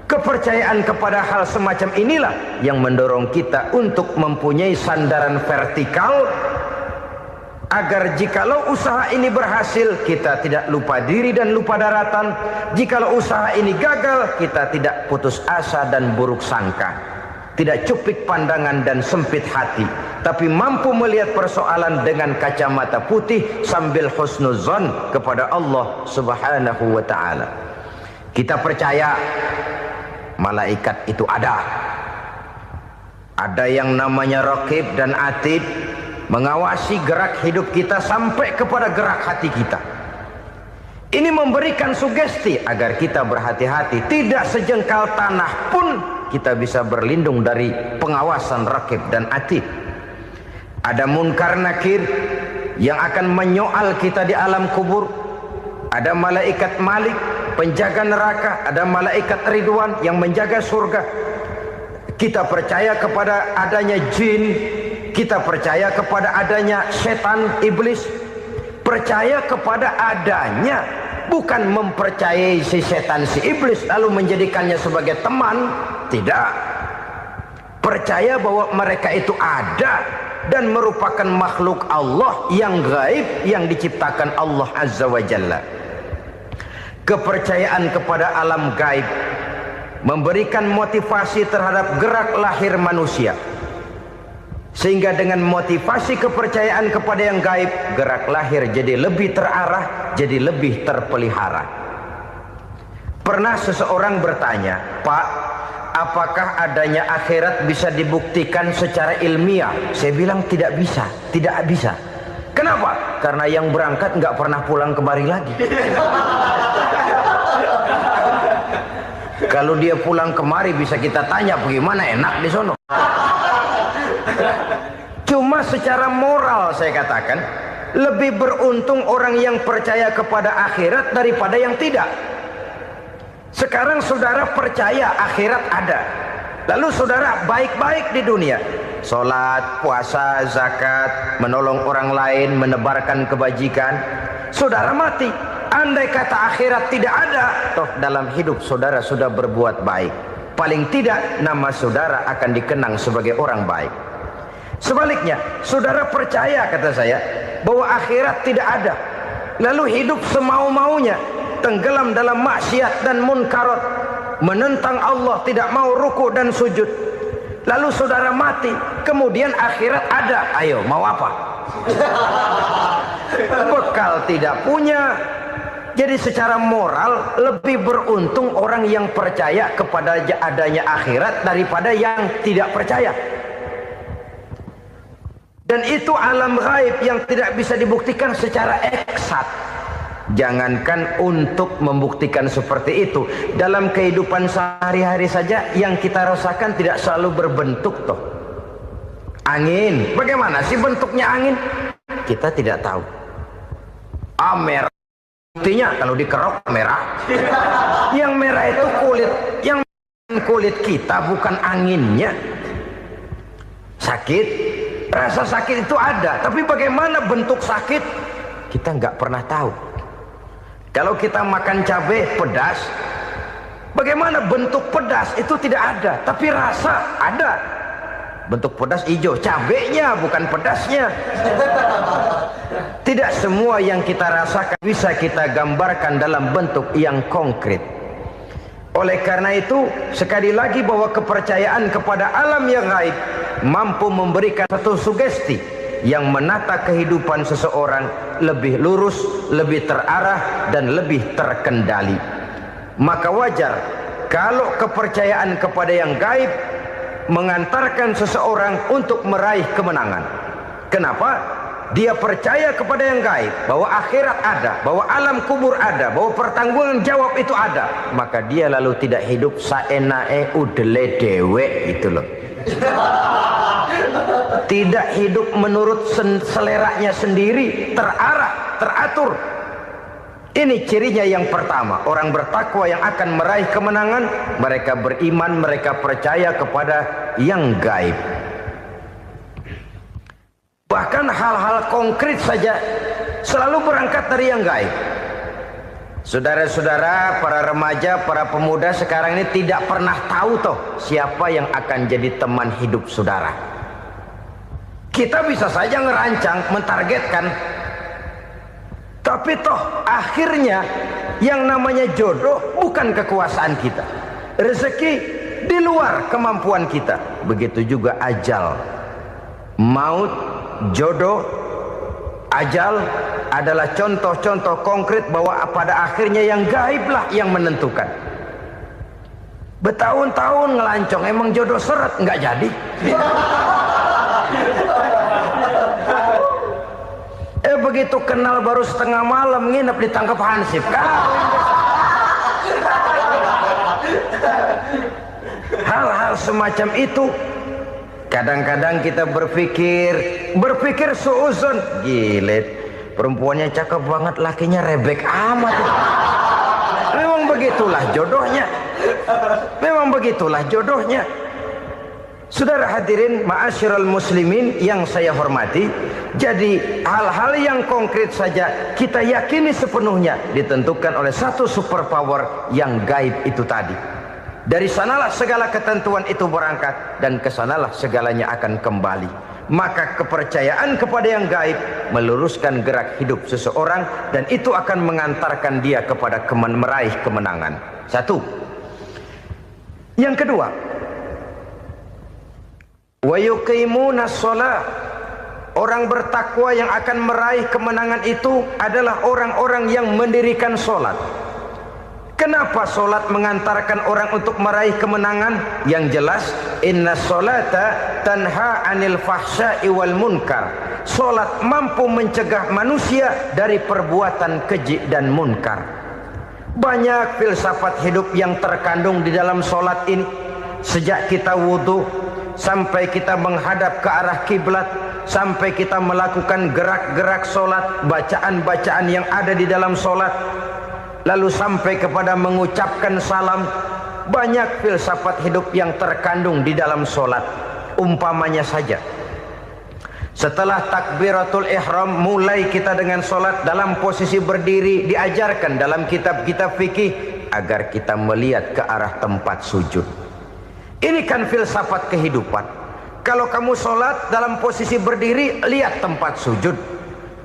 Kepercayaan kepada hal semacam inilah yang mendorong kita untuk mempunyai sandaran vertikal, agar jikalau usaha ini berhasil kita tidak lupa diri dan lupa daratan. Jikalau usaha ini gagal kita tidak putus asa dan buruk sangka, tidak cupik pandangan dan sempit hati, tapi mampu melihat persoalan dengan kacamata putih sambil husnuzon kepada Allah Subhanahu wa ta'ala. Kita percaya malaikat itu ada. Ada yang namanya raqib dan atid, mengawasi gerak hidup kita sampai kepada gerak hati kita. Ini memberikan sugesti agar kita berhati-hati, tidak sejengkal tanah pun kita bisa berlindung dari pengawasan raqib dan atid. Ada munkar nakir yang akan menyoal kita di alam kubur. Ada malaikat malik, penjaga neraka. Ada malaikat ridwan yang menjaga surga. Kita percaya kepada adanya jin, kita percaya kepada adanya setan, iblis. Percaya kepada adanya, bukan mempercayai si setan, si iblis lalu menjadikannya sebagai teman. Tidak. Percaya bahwa mereka itu ada dan merupakan makhluk Allah yang gaib yang diciptakan Allah Azza wa Jalla. Kepercayaan kepada alam gaib memberikan motivasi terhadap gerak lahir manusia, sehingga dengan motivasi kepercayaan kepada yang gaib, gerak lahir jadi lebih terarah, jadi lebih terpelihara. Pernah seseorang bertanya, "Pak, apakah adanya akhirat bisa dibuktikan secara ilmiah?" Saya bilang tidak bisa, tidak bisa. Kenapa? Karena yang berangkat nggak pernah pulang kemari lagi. Kalau dia pulang kemari bisa kita tanya bagaimana enak di sono. Cuma secara moral saya katakan, lebih beruntung orang yang percaya kepada akhirat daripada yang tidak. Sekarang saudara percaya akhirat ada, lalu saudara baik-baik di dunia, sholat, puasa, zakat, menolong orang lain, menebarkan kebajikan. saudara mati. Andai kata akhirat tidak ada, toh dalam hidup saudara sudah berbuat baik, paling tidak nama saudara akan dikenang sebagai orang baik. Sebaliknya, saudara percaya, kata saya, bahwa akhirat tidak ada, lalu hidup semau-maunya, tenggelam dalam maksiat dan munkarat, menentang Allah, tidak mau ruku dan sujud. Lalu saudara mati, kemudian akhirat ada. Ayo, mau apa? Bekal tidak punya. Jadi secara moral lebih beruntung orang yang percaya kepada adanya akhirat daripada yang tidak percaya. Dan itu alam gaib yang tidak bisa dibuktikan secara eksat. Jangankan untuk membuktikan seperti itu, dalam kehidupan sehari-hari saja yang kita rasakan tidak selalu berbentuk toh. Angin, bagaimana sih bentuknya angin? Kita tidak tahu. Merah, buktinya kalau dikerok merah. Yang merah itu kulit, yang kulit kita bukan anginnya. Sakit, rasa sakit itu ada, tapi bagaimana bentuk sakit? Kita nggak pernah tahu. Kalau kita makan cabai pedas, bagaimana bentuk pedas itu tidak ada, tapi rasa ada. Bentuk pedas hijau, cabenya bukan pedasnya. Tidak semua yang kita rasakan bisa kita gambarkan dalam bentuk yang konkret. Oleh karena itu, sekali lagi bahwa kepercayaan kepada alam yang gaib mampu memberikan satu sugesti yang menata kehidupan seseorang lebih lurus, lebih terarah, dan lebih terkendali. Maka wajar kalau kepercayaan kepada yang gaib mengantarkan seseorang untuk meraih kemenangan. Kenapa? Dia percaya kepada yang gaib, bahwa akhirat ada, bahwa alam kubur ada, bahwa pertanggungan jawab itu ada. Maka dia lalu tidak hidup saenae udele dewe, itu loh. Tidak hidup menurut seleranya sendiri, terarah, teratur. Ini cirinya yang pertama. Orang bertakwa yang akan meraih kemenangan, mereka beriman, mereka percaya kepada yang gaib. Bahkan hal-hal konkret saja selalu berangkat dari yang gaib. Saudara-saudara, para remaja, para pemuda sekarang ini tidak pernah tahu toh siapa yang akan jadi teman hidup saudara. Kita bisa saja ngerancang, mentargetkan, tapi toh akhirnya yang namanya jodoh bukan kekuasaan kita. Rezeki di luar kemampuan kita. Begitu juga ajal. Maut, jodoh, ajal adalah contoh-contoh konkret bahwa pada akhirnya yang gaiblah yang menentukan. Bertahun-tahun ngelancong, emang jodoh seret, nggak jadi. Begitu kenal baru setengah malam nginep ditangkap hansip kan. Hal-hal semacam itu kadang-kadang kita berpikir suuzon, gilet, perempuannya cakep banget, lakinya rebek amat. Memang begitulah jodohnya. Memang begitulah jodohnya. Saudara hadirin ma'asyiral muslimin yang saya hormati, jadi hal-hal yang konkret saja kita yakini sepenuhnya ditentukan oleh satu superpower yang gaib itu tadi. Dari sanalah segala ketentuan itu berangkat dan kesanalah segalanya akan kembali. Maka kepercayaan kepada yang gaib meluruskan gerak hidup seseorang dan itu akan mengantarkan dia kepada meraih kemenangan. Satu. Yang kedua, wa yuqimuna shalah. Orang bertakwa yang akan meraih kemenangan itu adalah orang-orang yang mendirikan sholat. Kenapa sholat mengantarkan orang untuk meraih kemenangan? Yang jelas, inna sholata tanha anil fahsya'i wal munkar. Sholat mampu mencegah manusia dari perbuatan keji dan munkar. Banyak filsafat hidup yang terkandung di dalam sholat ini. Sejak kita wudhu sampai kita menghadap ke arah kiblat, sampai kita melakukan gerak-gerak sholat, bacaan-bacaan yang ada di dalam sholat, lalu sampai kepada mengucapkan salam. Banyak filsafat hidup yang terkandung di dalam sholat. Umpamanya saja, Setelah takbiratul ihram, mulai kita dengan solat dalam posisi berdiri. Diajarkan dalam kitab-kitab fikih agar kita melihat ke arah tempat sujud. Ini kan filsafat kehidupan. Kalau kamu solat dalam posisi berdiri, lihat tempat sujud.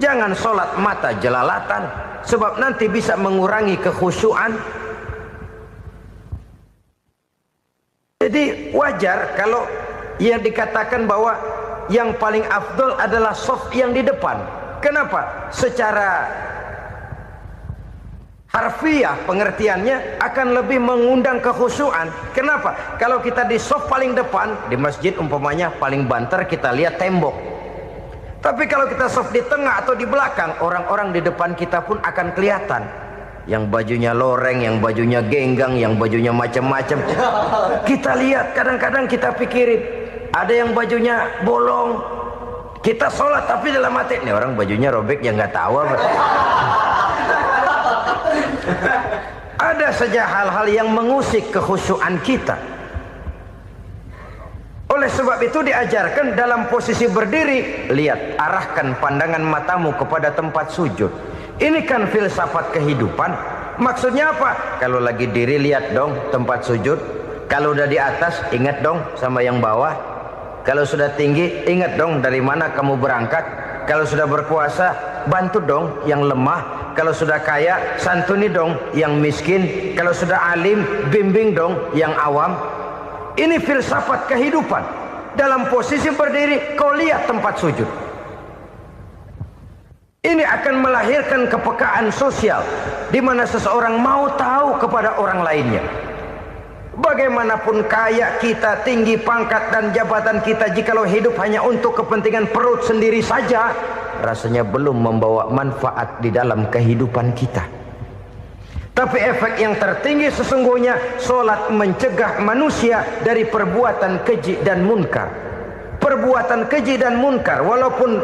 Jangan solat mata jelalatan, sebab nanti bisa mengurangi kekhusyuan. Jadi wajar kalau yang dikatakan bahwa yang paling afdol adalah shaf yang di depan. Kenapa? Secara harfiah pengertiannya akan lebih mengundang kekhusyuan. Kenapa? Kalau kita di shaf paling depan di masjid umpamanya paling banter, kita lihat tembok. Tapi kalau kita shaf di tengah atau di belakang, orang-orang di depan kita pun akan kelihatan. Yang bajunya loreng, yang bajunya genggang, yang bajunya macam-macam. Kita lihat, kadang-kadang kita pikirin, ada yang bajunya bolong. Kita sholat tapi dalam hati, nih orang bajunya robek, yang nggak tahu apa. Ada saja hal-hal yang mengusik kekhusyuan kita. Oleh sebab itu diajarkan dalam posisi berdiri, lihat, arahkan pandangan matamu kepada tempat sujud. Ini kan filsafat kehidupan. Maksudnya apa? Kalau lagi diri, lihat dong tempat sujud. Kalau udah di atas, ingat dong sama yang bawah. Kalau sudah tinggi, ingat dong dari mana kamu berangkat. Kalau sudah berkuasa, bantu dong yang lemah. Kalau sudah kaya, santuni dong yang miskin. Kalau sudah alim, bimbing dong yang awam. Ini filsafat kehidupan. Dalam posisi berdiri, kau lihat tempat sujud. Ini akan melahirkan kepekaan sosial, di mana seseorang mau tahu kepada orang lainnya. Bagaimanapun kaya kita, tinggi pangkat dan jabatan kita, jikalau hidup hanya untuk kepentingan perut sendiri saja, rasanya belum membawa manfaat di dalam kehidupan kita. Tapi efek yang tertinggi sesungguhnya, solat mencegah manusia dari perbuatan keji dan munkar. Perbuatan keji dan munkar, walaupun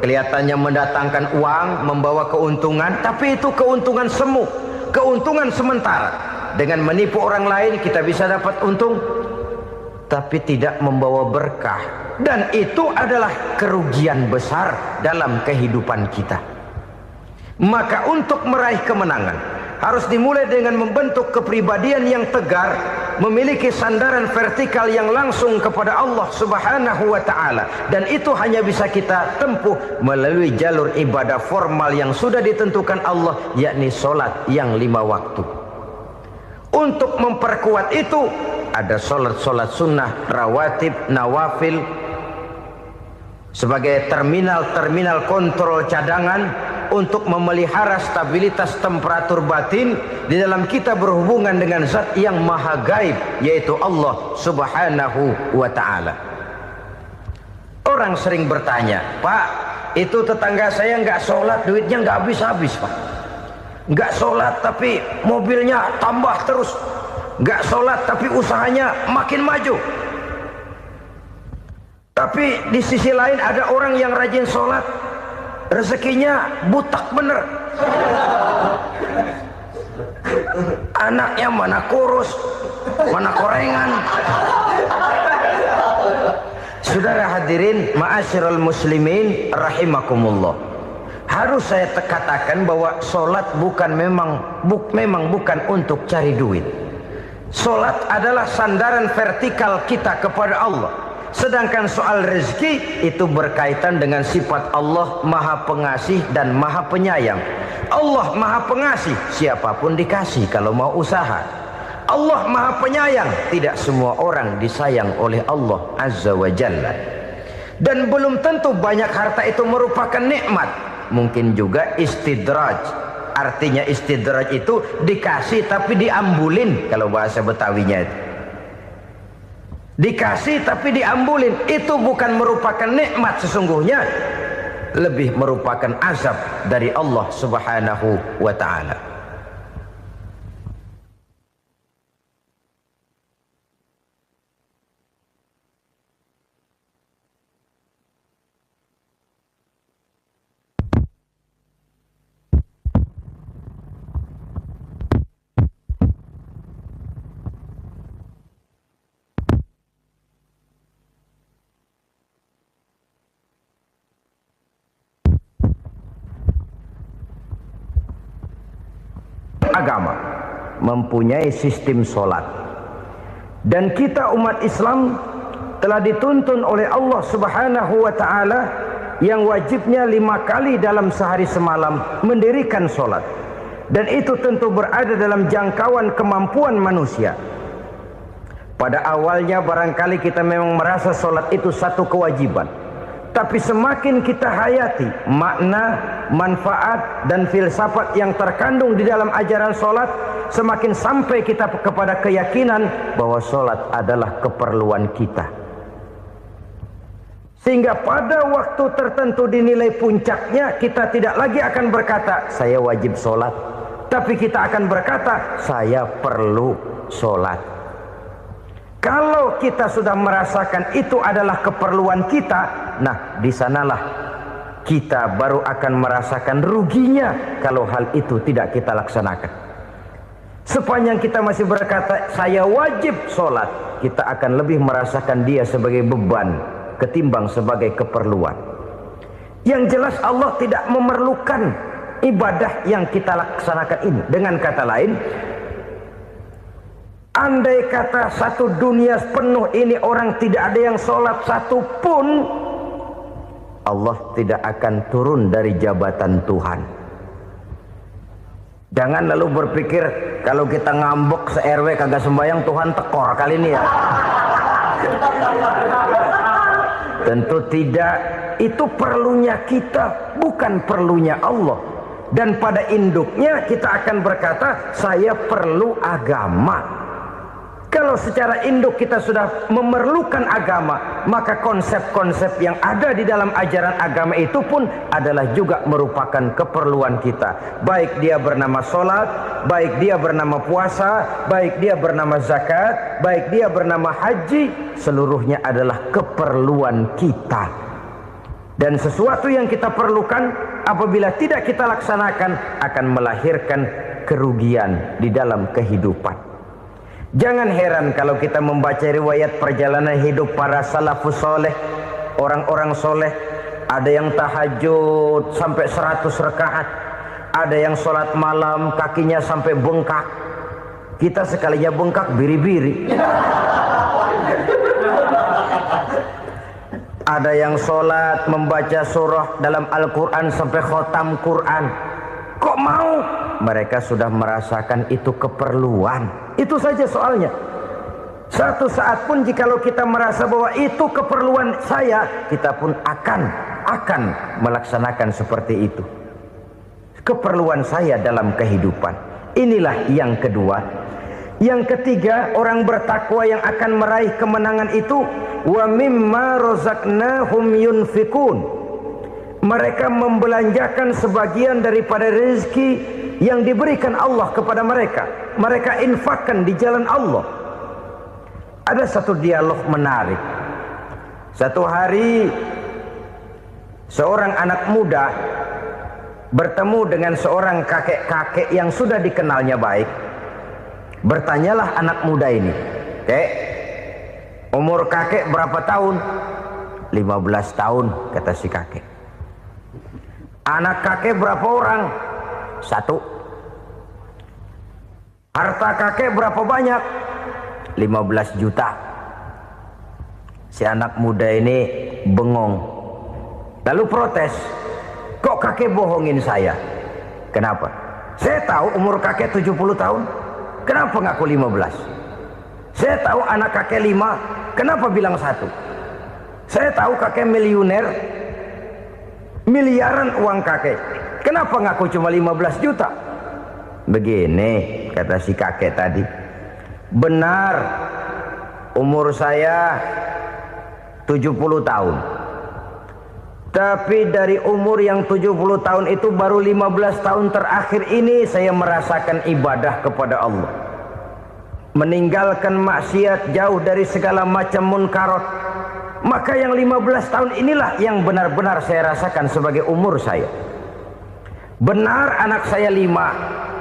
kelihatannya mendatangkan uang, membawa keuntungan, tapi itu keuntungan semu, keuntungan sementara. Dengan menipu orang lain kita bisa dapat untung, tapi tidak membawa berkah. Dan itu adalah kerugian besar dalam kehidupan kita. Maka untuk meraih kemenangan, harus dimulai dengan membentuk kepribadian yang tegar, memiliki sandaran vertikal yang langsung kepada Allah Subhanahu wa ta'ala. Dan itu hanya bisa kita tempuh melalui jalur ibadah formal yang sudah ditentukan Allah, yakni solat yang 5 waktu. Untuk memperkuat itu, ada solat-solat sunnah, rawatib, nawafil, sebagai terminal-terminal kontrol cadangan untuk memelihara stabilitas temperatur batin di dalam kita berhubungan dengan zat yang maha gaib, yaitu Allah Subhanahu wa ta'ala. Orang sering bertanya, Pak, itu tetangga saya nggak sholat, duitnya nggak habis-habis, Pak. Nggak sholat tapi mobilnya tambah terus. Nggak sholat tapi usahanya makin maju. Tapi di sisi lain ada orang yang rajin sholat, rezekinya butak bener. Anaknya mana kurus, mana korengan. Saudara hadirin ma'asyiral muslimin rahimakumullah. Harus saya katakan bahwa solat memang bukan untuk cari duit. Solat adalah sandaran vertikal kita kepada Allah. Sedangkan soal rezeki itu berkaitan dengan sifat Allah maha pengasih dan maha penyayang. Allah maha pengasih, siapapun dikasih kalau mau usaha. Allah maha penyayang, tidak semua orang disayang oleh Allah Azza wa Jalla. Dan belum tentu banyak harta itu merupakan nikmat. Mungkin juga istidraj. Artinya istidraj itu dikasih tapi diambulin, kalau bahasa Betawinya itu. Dikasih tapi diambulin, itu bukan merupakan nikmat sesungguhnya, lebih merupakan azab dari Allah Subhanahu wa ta'ala. agama mempunyai sistem sholat. Dan kita umat Islam telah dituntun oleh Allah Subhanahu wa ta'ala yang wajibnya 5 kali dalam sehari semalam mendirikan sholat. Dan itu tentu berada dalam jangkauan kemampuan manusia. Pada awalnya barangkali kita memang merasa sholat itu satu kewajiban. Tapi semakin kita hayati makna, manfaat, dan filsafat yang terkandung di dalam ajaran sholat, semakin sampai kita kepada keyakinan bahwa sholat adalah keperluan kita. Sehingga pada waktu tertentu dinilai puncaknya, kita tidak lagi akan berkata, saya wajib sholat. Tapi kita akan berkata, saya perlu sholat. Kalau kita sudah merasakan itu adalah keperluan kita, nah di sanalah kita baru akan merasakan ruginya kalau hal itu tidak kita laksanakan. Sepanjang kita masih berkata saya wajib sholat, kita akan lebih merasakan dia sebagai beban ketimbang sebagai keperluan. Yang jelas Allah tidak memerlukan ibadah yang kita laksanakan ini. Dengan kata lain, andai kata satu dunia penuh ini orang tidak ada yang sholat satu pun, Allah tidak akan turun dari jabatan Tuhan. Jangan lalu berpikir kalau kita ngambek se-RW kagak sembahyang Tuhan tekor kali ini ya. Tentu tidak. Itu perlunya kita, bukan perlunya Allah. Dan pada induknya kita akan berkata saya perlu agama. Kalau secara induk kita sudah memerlukan agama, maka konsep-konsep yang ada di dalam ajaran agama itu pun adalah juga merupakan keperluan kita. Baik dia bernama sholat, baik dia bernama puasa, baik dia bernama zakat, baik dia bernama haji, seluruhnya adalah keperluan kita. Dan sesuatu yang kita perlukan apabila tidak kita laksanakan akan melahirkan kerugian di dalam kehidupan. Jangan heran kalau kita membaca riwayat perjalanan hidup para salafus soleh, orang-orang soleh. Ada yang tahajud sampai 100 rakaat, ada yang sholat malam kakinya sampai bengkak. Kita sekalinya bengkak biri-biri. Ada yang sholat membaca surah dalam Al-Quran sampai khotam Quran. Kok mau? Mereka sudah merasakan itu keperluan. Itu saja soalnya. Satu saat pun jikalau kita merasa bahwa itu keperluan saya, kita pun akan melaksanakan seperti itu. Keperluan saya dalam kehidupan. Inilah yang kedua. Yang ketiga, orang bertakwa yang akan meraih kemenangan itu, wa mimma razaqnahum yunfikun. Mereka membelanjakan sebagian daripada rezeki yang diberikan Allah kepada mereka. Mereka infakkan di jalan Allah. Ada satu dialog menarik. Satu hari seorang anak muda bertemu dengan seorang kakek-kakek yang sudah dikenalnya baik. Bertanyalah anak muda ini, "Kek, umur kakek berapa tahun?" 15 tahun, kata si kakek. Anak kakek berapa orang? 1. Harta kakek berapa banyak? 15 juta. Si anak muda ini bengong. Lalu protes, "Kok kakek bohongin saya?" "Kenapa?" "Saya tahu umur kakek 70 tahun. Kenapa ngaku 15? Saya tahu anak kakek 5. Kenapa bilang 1? Saya tahu kakek miliuner, miliaran uang kakek. Kenapa ngaku cuma 15 juta? Begini, kata si kakek tadi. Benar, umur saya 70 tahun. Tapi dari umur yang 70 tahun itu baru 15 tahun terakhir ini saya merasakan ibadah kepada Allah. Meninggalkan maksiat, jauh dari segala macam munkarat. Maka yang 15 tahun inilah yang benar-benar saya rasakan sebagai umur saya. Benar anak saya 5,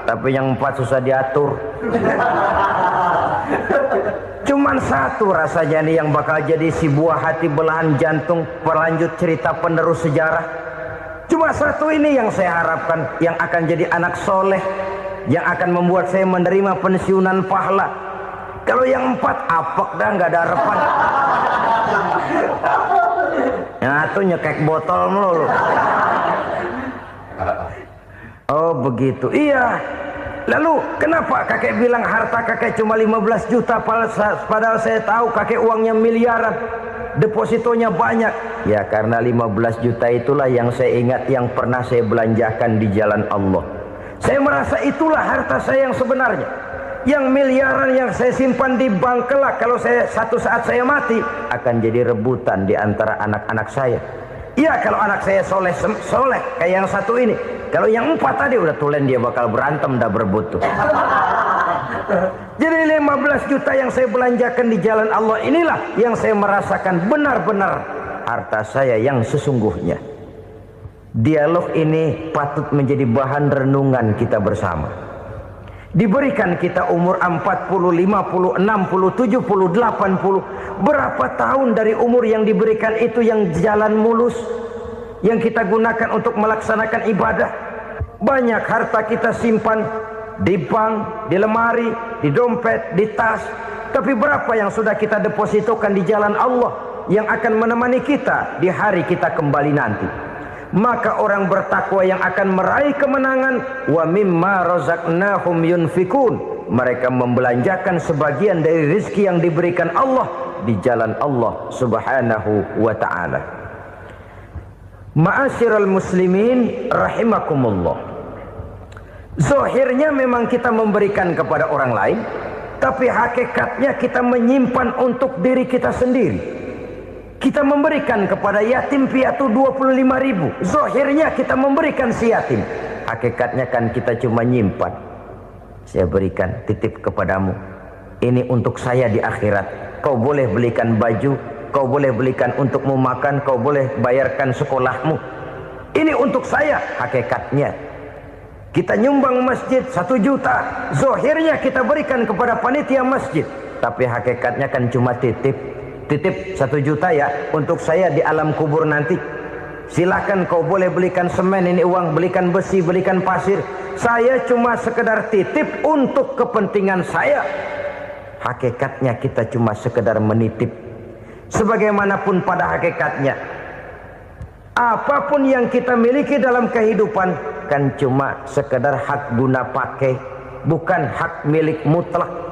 tapi yang 4 susah diatur. Cuman 1 rasanya nih yang bakal jadi si buah hati belahan jantung pelanjut cerita penerus sejarah. Cuma 1 ini yang saya harapkan yang akan jadi anak soleh yang akan membuat saya menerima pensiunan pahala. Kalau yang 4 apek dah, nggak ada harapan. Nah tuh nyekek botol melulu. Oh begitu, iya. Lalu kenapa kakek bilang harta kakek cuma 15 juta padahal saya tahu kakek uangnya miliaran, depositonya banyak? Ya karena 15 juta itulah yang saya ingat yang pernah saya belanjakan di jalan Allah. Saya merasa itulah harta saya yang sebenarnya. Yang miliaran yang saya simpan di bank kelak, kalau satu saat saya mati, akan jadi rebutan di antara anak-anak saya. Iya kalau anak saya soleh kayak yang satu ini. Kalau yang 4 tadi udah tulen dia bakal berantem dah berebut tuh. Jadi 15 juta yang saya belanjakan di jalan Allah inilah yang saya merasakan benar-benar harta saya yang sesungguhnya. Dialog ini patut menjadi bahan renungan kita bersama. Diberikan kita umur 40, 50, 60, 70, 80. Berapa tahun dari umur yang diberikan itu yang jalan mulus, yang kita gunakan untuk melaksanakan ibadah? Banyak harta kita simpan di bank, di lemari, di dompet, di tas. Tapi berapa yang sudah kita depositokan di jalan Allah yang akan menemani kita di hari kita kembali nanti? Maka orang bertakwa yang akan meraih kemenangan, wa mimma razaqnahum yunfikun, mereka membelanjakan sebagian dari rezeki yang diberikan Allah di jalan Allah subhanahu wa ta'ala. Ma'asyiral muslimin rahimakumullah, zahirnya memang kita memberikan kepada orang lain, tapi hakikatnya kita menyimpan untuk diri kita sendiri. Kita memberikan kepada yatim piatu 25.000. Zahirnya kita memberikan si yatim, hakikatnya kan kita cuma nyimpan. Saya berikan, titip kepadamu, ini untuk saya di akhirat. Kau boleh belikan baju, kau boleh belikan untukmu makan, kau boleh bayarkan sekolahmu. Ini untuk saya. Hakikatnya kita nyumbang masjid 1 juta, zahirnya kita berikan kepada panitia masjid, tapi hakikatnya kan cuma titip 1 juta ya untuk saya di alam kubur nanti. Silakan kau boleh belikan semen, ini uang, belikan besi, belikan pasir. Saya cuma sekedar titip untuk kepentingan saya. Hakikatnya kita cuma sekedar menitip. Sebagaimanapun pada hakikatnya, apapun yang kita miliki dalam kehidupan kan cuma sekedar hak guna pakai, bukan hak milik mutlak.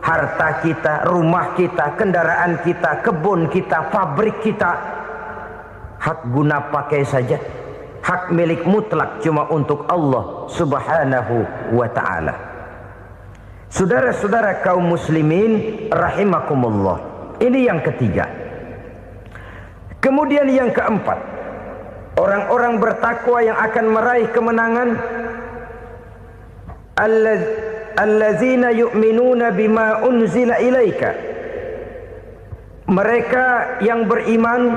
Harta kita, rumah kita, kendaraan kita, kebun kita, pabrik kita, hak guna pakai saja. Hak milik mutlak cuma untuk Allah subhanahu wa ta'ala. Saudara-saudara kaum muslimin rahimakumullah, ini yang ketiga. Kemudian yang keempat, orang-orang bertakwa yang akan meraih kemenangan, allazina yu'minuna bima unzila ilaika, mereka yang beriman,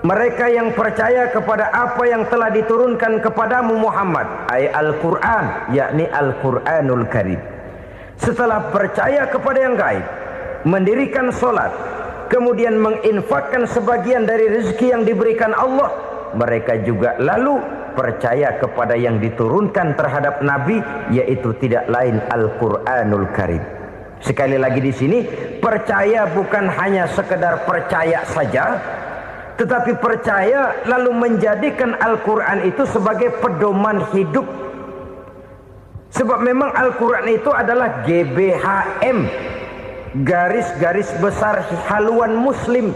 mereka yang percaya kepada apa yang telah diturunkan kepadamu Muhammad, ay Al-Quran, yakni Al-Quranul Karim. Setelah percaya kepada yang gaib, mendirikan solat, kemudian menginfakkan sebagian dari rezeki yang diberikan Allah, mereka juga lalu percaya kepada yang diturunkan terhadap Nabi, yaitu tidak lain Al-Quranul Karim. Sekali lagi di sini, percaya bukan hanya sekedar percaya saja, tetapi percaya lalu menjadikan Al-Quran itu sebagai pedoman hidup. Sebab memang Al-Quran itu adalah GBHM, garis-garis besar haluan muslim.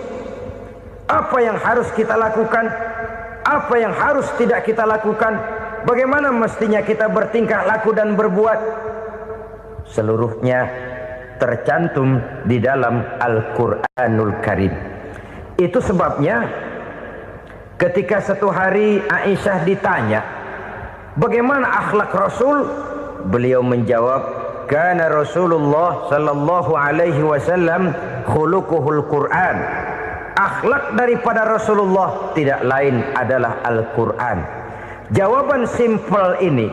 Apa yang harus kita lakukan, apa yang harus tidak kita lakukan, bagaimana mestinya kita bertingkah laku dan berbuat, seluruhnya tercantum di dalam Al-Quranul Karim. Itu sebabnya ketika satu hari Aisyah ditanya bagaimana akhlak Rasul, beliau menjawab, kana Rasulullah sallallahu alaihi wasallam khuluquhul Quran. Akhlak daripada Rasulullah tidak lain adalah Al-Quran. Jawaban simpel ini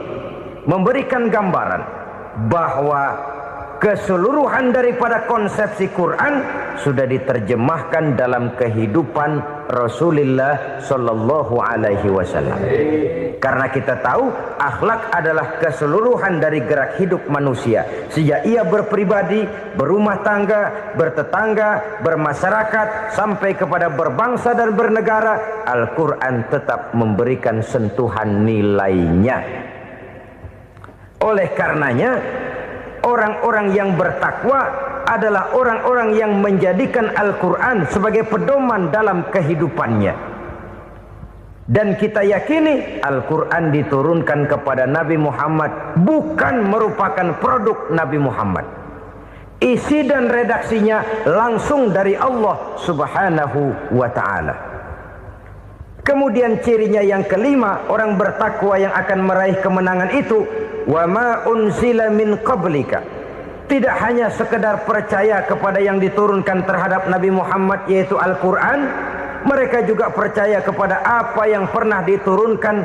memberikan gambaran bahwa keseluruhan daripada konsepsi Quran sudah diterjemahkan dalam kehidupan Rasulullah sallallahu alaihi wasallam. Karena kita tahu akhlak adalah keseluruhan dari gerak hidup manusia. Sejak ia berpribadi, berumah tangga, bertetangga, bermasyarakat, sampai kepada berbangsa dan bernegara, Al-Quran tetap memberikan sentuhan nilainya. Oleh karenanya, orang-orang yang bertakwa adalah orang-orang yang menjadikan Al-Quran sebagai pedoman dalam kehidupannya. Dan kita yakini Al-Quran diturunkan kepada Nabi Muhammad bukan merupakan produk Nabi Muhammad. Isi dan redaksinya langsung dari Allah Subhanahu wa ta'ala. Kemudian cirinya yang kelima, orang bertakwa yang akan meraih kemenangan itu, wa ma unzila min qablika. Tidak hanya sekedar percaya kepada yang diturunkan terhadap Nabi Muhammad, yaitu Al-Quran, mereka juga percaya kepada apa yang pernah diturunkan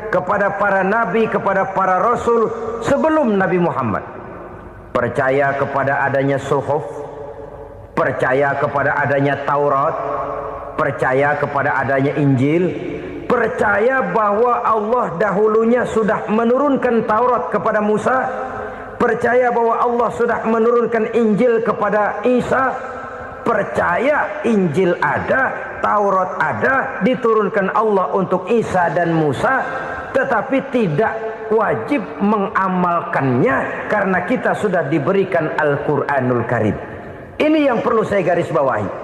kepada para nabi, kepada para rasul sebelum Nabi Muhammad. Percaya kepada adanya suhuf, percaya kepada adanya Taurat, percaya kepada adanya Injil, percaya bahwa Allah dahulunya sudah menurunkan Taurat kepada Musa, percaya bahwa Allah sudah menurunkan Injil kepada Isa, percaya Injil ada, Taurat ada, diturunkan Allah untuk Isa dan Musa, tetapi tidak wajib mengamalkannya karena kita sudah diberikan Al-Quranul Karim. Ini yang perlu saya garis bawahi.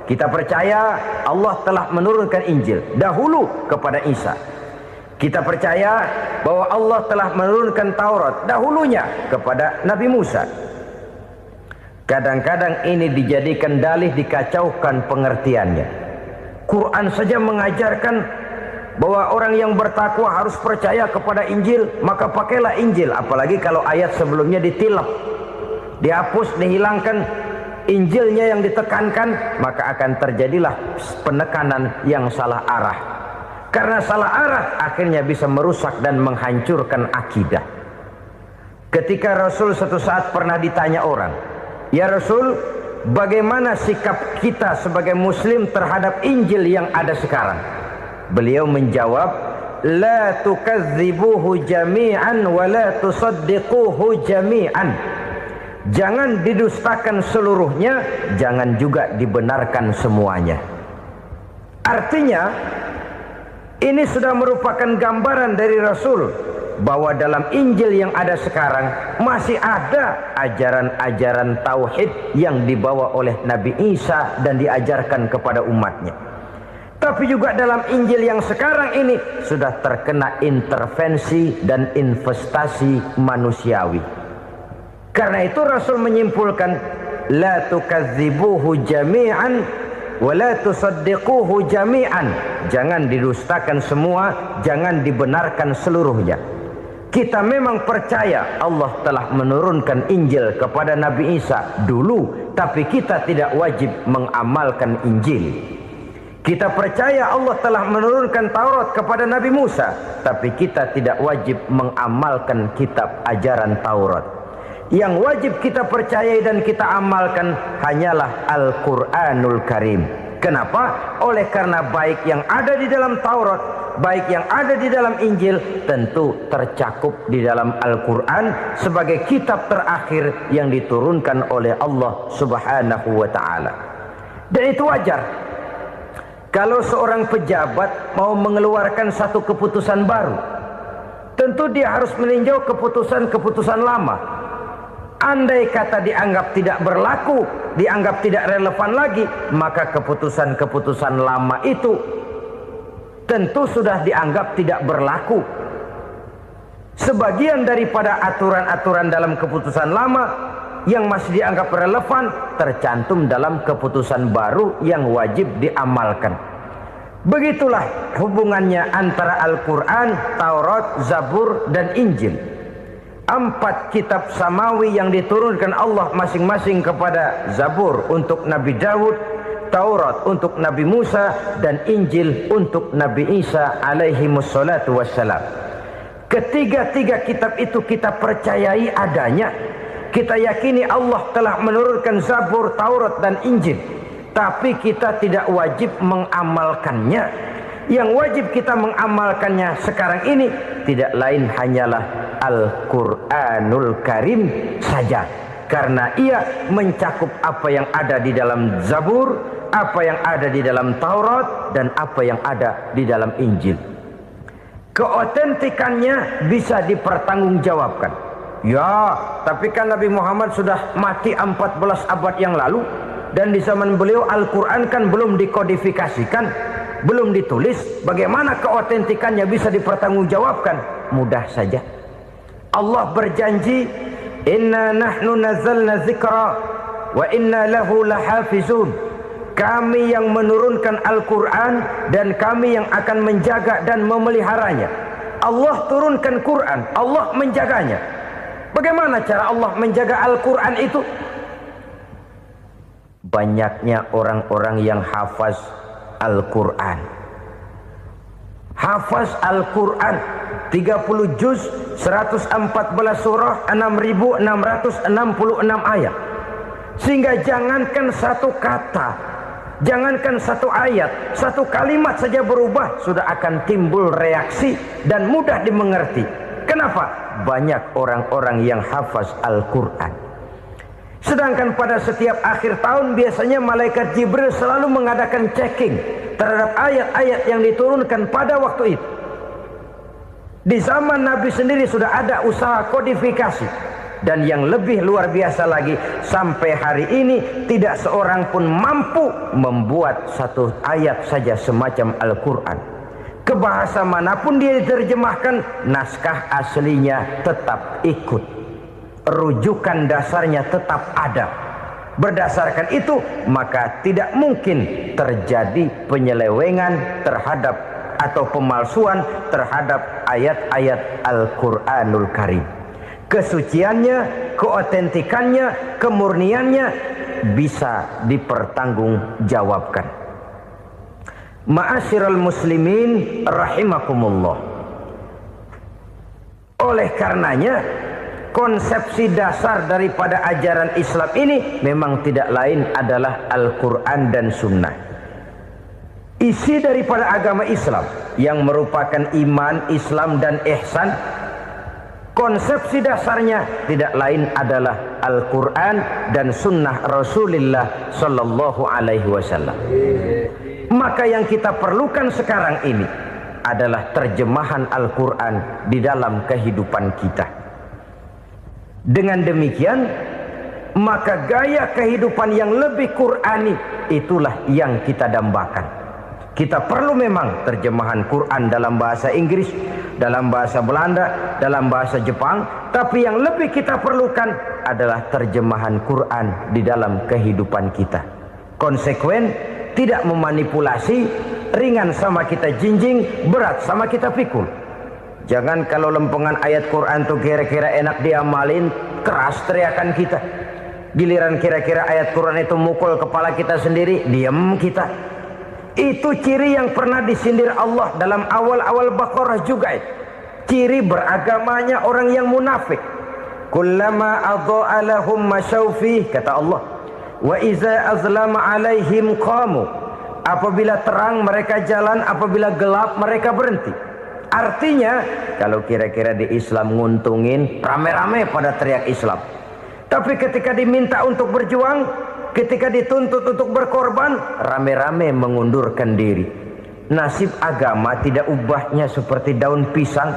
Kita percaya Allah telah menurunkan Injil dahulu kepada Isa. Kita percaya bahwa Allah telah menurunkan Taurat dahulunya kepada Nabi Musa. Kadang-kadang ini dijadikan dalih, dikacaukan pengertiannya. Quran saja mengajarkan bahwa orang yang bertakwa harus percaya kepada Injil, maka pakailah Injil. Apalagi kalau ayat sebelumnya ditilap, dihapus, dihilangkan, Injilnya yang ditekankan, maka akan terjadilah penekanan yang salah arah. Karena salah arah akhirnya bisa merusak dan menghancurkan akidah. Ketika Rasul suatu saat pernah ditanya orang, "Ya Rasul, bagaimana sikap kita sebagai muslim terhadap Injil yang ada sekarang?" Beliau menjawab, "La tukadzibuhu jami'an wa la tusaddiquhu jami'an." Jangan didustakan seluruhnya, jangan juga dibenarkan semuanya. Artinya, ini sudah merupakan gambaran dari Rasul bahwa dalam Injil yang ada sekarang masih ada ajaran-ajaran tauhid yang dibawa oleh Nabi Isa dan diajarkan kepada umatnya. Tapi juga dalam Injil yang sekarang ini sudah terkena intervensi dan investasi manusiawi. Karena itu Rasul menyimpulkan, la tukadzibuhu jami'an wa la tusaddiquhu jami'an. Jangan didustakan semua, jangan dibenarkan seluruhnya. Kita memang percaya Allah telah menurunkan Injil kepada Nabi Isa dulu, tapi kita tidak wajib mengamalkan Injil. Kita percaya Allah telah menurunkan Taurat kepada Nabi Musa, tapi kita tidak wajib mengamalkan kitab ajaran Taurat. Yang wajib kita percayai dan kita amalkan hanyalah Al-Quranul Karim. Kenapa? Oleh karena baik yang ada di dalam Taurat, baik yang ada di dalam Injil, tentu tercakup di dalam Al-Quran sebagai kitab terakhir yang diturunkan oleh Allah Subhanahu wa ta'ala. Dan itu wajar. Kalau seorang pejabat mau mengeluarkan satu keputusan baru, tentu dia harus meninjau keputusan-keputusan lama. Andai kata dianggap tidak berlaku, dianggap tidak relevan lagi, maka keputusan-keputusan lama itu tentu sudah dianggap tidak berlaku. Sebagian daripada aturan-aturan dalam keputusan lama yang masih dianggap relevan tercantum dalam keputusan baru yang wajib diamalkan. Begitulah hubungannya antara Al-Quran, Taurat, Zabur, dan Injil. 4 kitab samawi yang diturunkan Allah masing-masing kepada Zabur untuk Nabi Daud, Taurat untuk Nabi Musa, dan Injil untuk Nabi Isa alaihi wassalatu wassalam. Ketiga-tiga kitab itu kita percayai adanya. Kita yakini Allah telah menurunkan Zabur, Taurat, dan Injil. tapi kita tidak wajib mengamalkannya. Yang wajib kita mengamalkannya sekarang ini tidak lain hanyalah Al-Quranul Karim saja, karena ia mencakup apa yang ada di dalam Zabur, apa yang ada di dalam Taurat, dan apa yang ada di dalam Injil. Keotentikannya bisa dipertanggungjawabkan. Ya, tapi kan Nabi Muhammad sudah mati 14 abad yang lalu, dan di zaman beliau Al-Quran kan belum dikodifikasikan, belum ditulis. Bagaimana keotentikannya bisa dipertanggungjawabkan? Mudah saja. Allah berjanji, inna nahnu nazzalna dzikra wa inna lahu lahafizun. Kami yang menurunkan Al-Quran dan kami yang akan menjaga dan memeliharanya. Allah turunkan Quran, Allah menjaganya. Bagaimana cara Allah menjaga Al-Quran itu? Banyaknya orang-orang yang hafaz Al-Quran. Hafaz Al-Quran 30 juz, 114 surah, 6.666 ayat. Sehingga jangankan satu kata, jangankan satu ayat, satu kalimat saja berubah, sudah akan timbul reaksi dan mudah dimengerti. Kenapa? Banyak orang-orang yang hafaz Al-Quran. Sedangkan pada setiap akhir tahun biasanya malaikat Jibril selalu mengadakan checking terhadap ayat-ayat yang diturunkan pada waktu itu. Di zaman Nabi sendiri sudah ada usaha kodifikasi. Dan yang lebih luar biasa lagi, sampai hari ini tidak seorang pun mampu membuat satu ayat saja semacam Al-Quran. Ke bahasa manapun dia diterjemahkan, naskah aslinya tetap ikut. Rujukan dasarnya tetap ada. Berdasarkan itu, maka tidak mungkin terjadi penyelewengan terhadap atau pemalsuan terhadap ayat-ayat Al-Quranul Karim. Kesuciannya, keotentikannya, kemurniannya bisa dipertanggungjawabkan. Ma'asyiral muslimin rahimakumullah. Oleh karenanya, konsepsi dasar daripada ajaran Islam ini memang tidak lain adalah Al-Quran dan Sunnah. Isi daripada agama Islam yang merupakan iman, Islam, dan ihsan, konsepsi dasarnya tidak lain adalah Al-Quran dan Sunnah Rasulullah Sallallahu Alaihi Wasallam. Maka yang kita perlukan sekarang ini adalah terjemahan Al-Quran di dalam kehidupan kita. Dengan demikian, maka gaya kehidupan yang lebih Qurani itulah yang kita dambakan. Kita perlu memang terjemahan Quran dalam bahasa Inggris, dalam bahasa Belanda, dalam bahasa Jepang, tapi yang lebih kita perlukan adalah terjemahan Quran di dalam kehidupan kita. Konsekuen, tidak memanipulasi, ringan sama kita jinjing, berat sama kita pikul. Jangan kalau lempengan ayat Quran tuh kira-kira enak diamalin, keras teriakan kita. Giliran kira-kira ayat Quran itu mukul kepala kita sendiri, diam kita. Itu ciri yang pernah disindir Allah dalam awal-awal Baqarah juga. Ciri beragamanya orang yang munafik. Kullama adha'a lahum masyawfih, kata Allah. Wa iza azlama alaihim qamu. Apabila terang mereka jalan, apabila gelap mereka berhenti. Artinya, kalau kira-kira di Islam nguntungin, rame-rame pada teriak Islam. Tapi ketika diminta untuk berjuang, ketika dituntut untuk berkorban, rame-rame mengundurkan diri. Nasib agama tidak ubahnya seperti daun pisang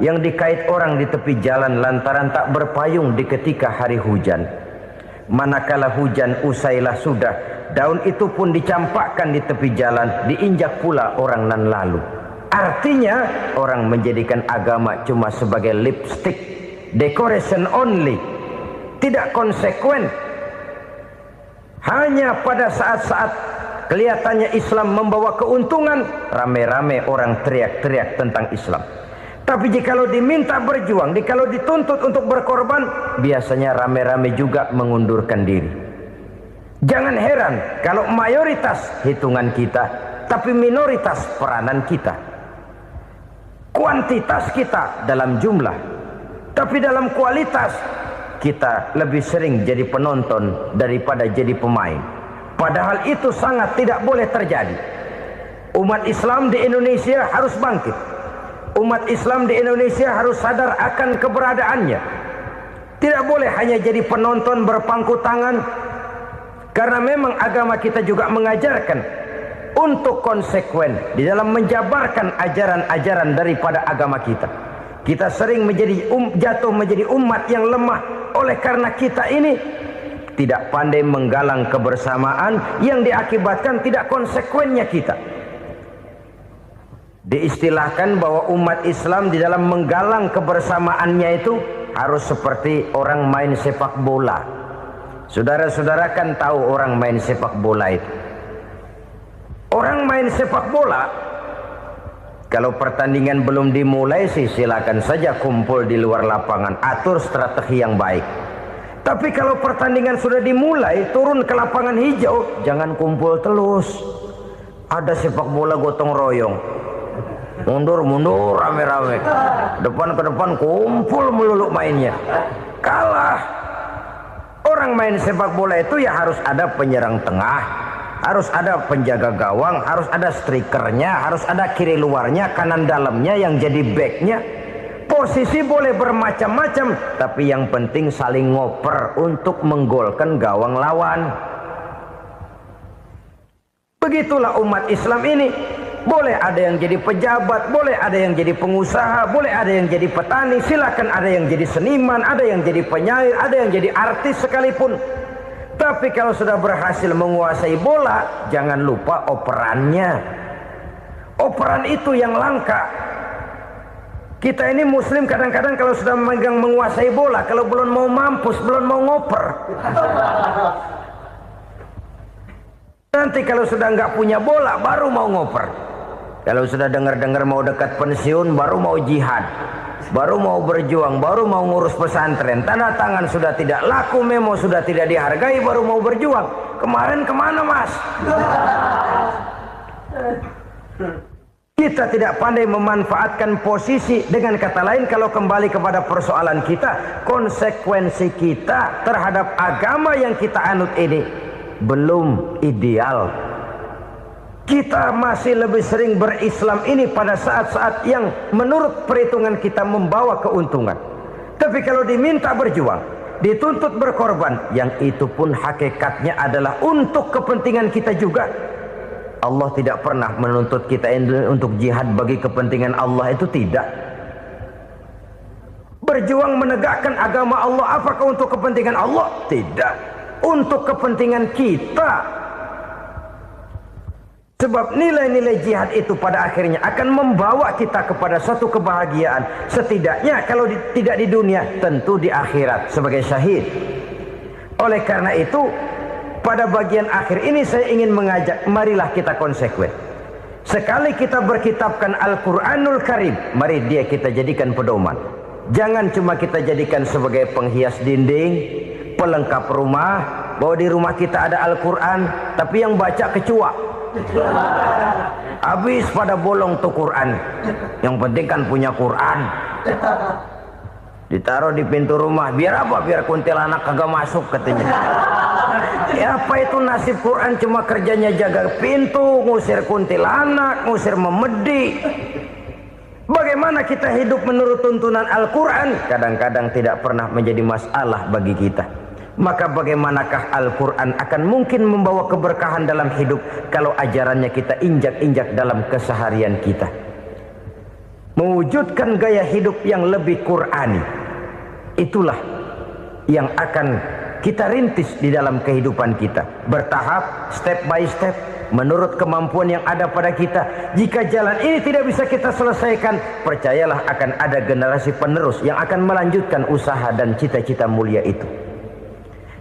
yang dikait orang di tepi jalan lantaran tak berpayung di ketika hari hujan. Manakala hujan usailah sudah, daun itu pun dicampakkan di tepi jalan, diinjak pula orang nan lalu. Artinya orang menjadikan agama cuma sebagai lipstick, decoration only, tidak konsekuen. Hanya pada saat-saat kelihatannya Islam membawa keuntungan, rame-rame orang teriak-teriak tentang Islam. Tapi jikalau diminta berjuang, jikalau dituntut untuk berkorban, biasanya rame-rame juga mengundurkan diri. Jangan heran kalau mayoritas hitungan kita, tapi minoritas peranan kita. Kuantitas kita dalam jumlah, tapi dalam kualitas kita lebih sering jadi penonton daripada jadi pemain. Padahal itu sangat tidak boleh terjadi. Umat Islam di Indonesia harus bangkit. Umat Islam di Indonesia harus sadar akan keberadaannya. Tidak boleh hanya jadi penonton berpangku tangan, karena memang agama kita juga mengajarkan untuk konsekuen di dalam menjabarkan ajaran-ajaran daripada agama kita. Kita sering jatuh menjadi umat yang lemah oleh karena kita ini tidak pandai menggalang kebersamaan yang diakibatkan tidak konsekuennya kita. Diistilahkan bahwa umat Islam di dalam menggalang kebersamaannya itu harus seperti orang main sepak bola. Saudara-saudara kan tahu orang main sepak bola itu. Orang main sepak bola, kalau pertandingan belum dimulai sih silakan saja kumpul di luar lapangan, atur strategi yang baik. Tapi kalau pertandingan sudah dimulai, turun ke lapangan hijau, jangan kumpul terus. Ada sepak bola gotong royong, mundur-mundur rame-rame, depan ke depan kumpul melulu mainnya. Kalah. Orang main sepak bola itu ya harus ada penyerang tengah, harus ada penjaga gawang, harus ada strikernya, harus ada kiri luarnya, kanan dalamnya yang jadi backnya. Posisi boleh bermacam-macam, tapi yang penting saling ngoper untuk menggolkan gawang lawan. Begitulah umat Islam ini. Boleh ada yang jadi pejabat, boleh ada yang jadi pengusaha, boleh ada yang jadi petani, silakan ada yang jadi seniman, ada yang jadi penyair, ada yang jadi artis sekalipun. Tapi kalau sudah berhasil menguasai bola, jangan lupa operannya. Operan itu yang langka. Kita ini muslim kadang-kadang kalau sudah memegang menguasai bola, kalau belum mau mampus, belum mau ngoper. Nanti kalau sudah nggak punya bola, baru mau ngoper. Kalau sudah dengar-dengar mau dekat pensiun, baru mau jihad, baru mau berjuang, baru mau ngurus pesantren. Tanda tangan sudah tidak laku, memo sudah tidak dihargai, baru mau berjuang. Kemarin kemana mas? Kita tidak pandai memanfaatkan posisi. Dengan kata lain, kalau kembali kepada persoalan kita, konsekuensi kita terhadap agama yang kita anut ini belum ideal. Kita masih lebih sering berislam ini pada saat-saat yang menurut perhitungan kita membawa keuntungan. Tapi kalau diminta berjuang, dituntut berkorban, yang itu pun hakikatnya adalah untuk kepentingan kita juga. Allah tidak pernah menuntut kita untuk jihad bagi kepentingan Allah, itu tidak. Berjuang menegakkan agama Allah, apakah untuk kepentingan Allah? Tidak. Untuk kepentingan kita. Sebab nilai-nilai jihad itu pada akhirnya akan membawa kita kepada suatu kebahagiaan. Setidaknya kalau tidak di dunia, tentu di akhirat sebagai syahid. Oleh karena itu, pada bagian akhir ini saya ingin mengajak, marilah kita konsekuen. Sekali kita berkitabkan Al-Quranul Karim, mari dia kita jadikan pedoman. Jangan cuma kita jadikan sebagai penghias dinding, pelengkap rumah, bahwa di rumah kita ada Al-Quran, tapi yang baca kecoa. Habis pada bolong tuh Quran. Yang penting kan punya Quran. Ditaruh di pintu rumah. Biar apa? Biar kuntilanak kagak masuk katanya. Ya apa itu nasib Quran, cuma kerjanya jaga pintu, ngusir kuntilanak, ngusir memedi. Bagaimana kita hidup menurut tuntunan Al-Quran? Kadang-kadang tidak pernah menjadi masalah bagi kita. Maka bagaimanakah Al-Quran akan mungkin membawa keberkahan dalam hidup kalau ajarannya kita injak-injak dalam keseharian kita? Mewujudkan gaya hidup yang lebih Qurani, itulah yang akan kita rintis di dalam kehidupan kita. Bertahap, step by step, menurut kemampuan yang ada pada kita. Jika jalan ini tidak bisa kita selesaikan, percayalah akan ada generasi penerus yang akan melanjutkan usaha dan cita-cita mulia itu.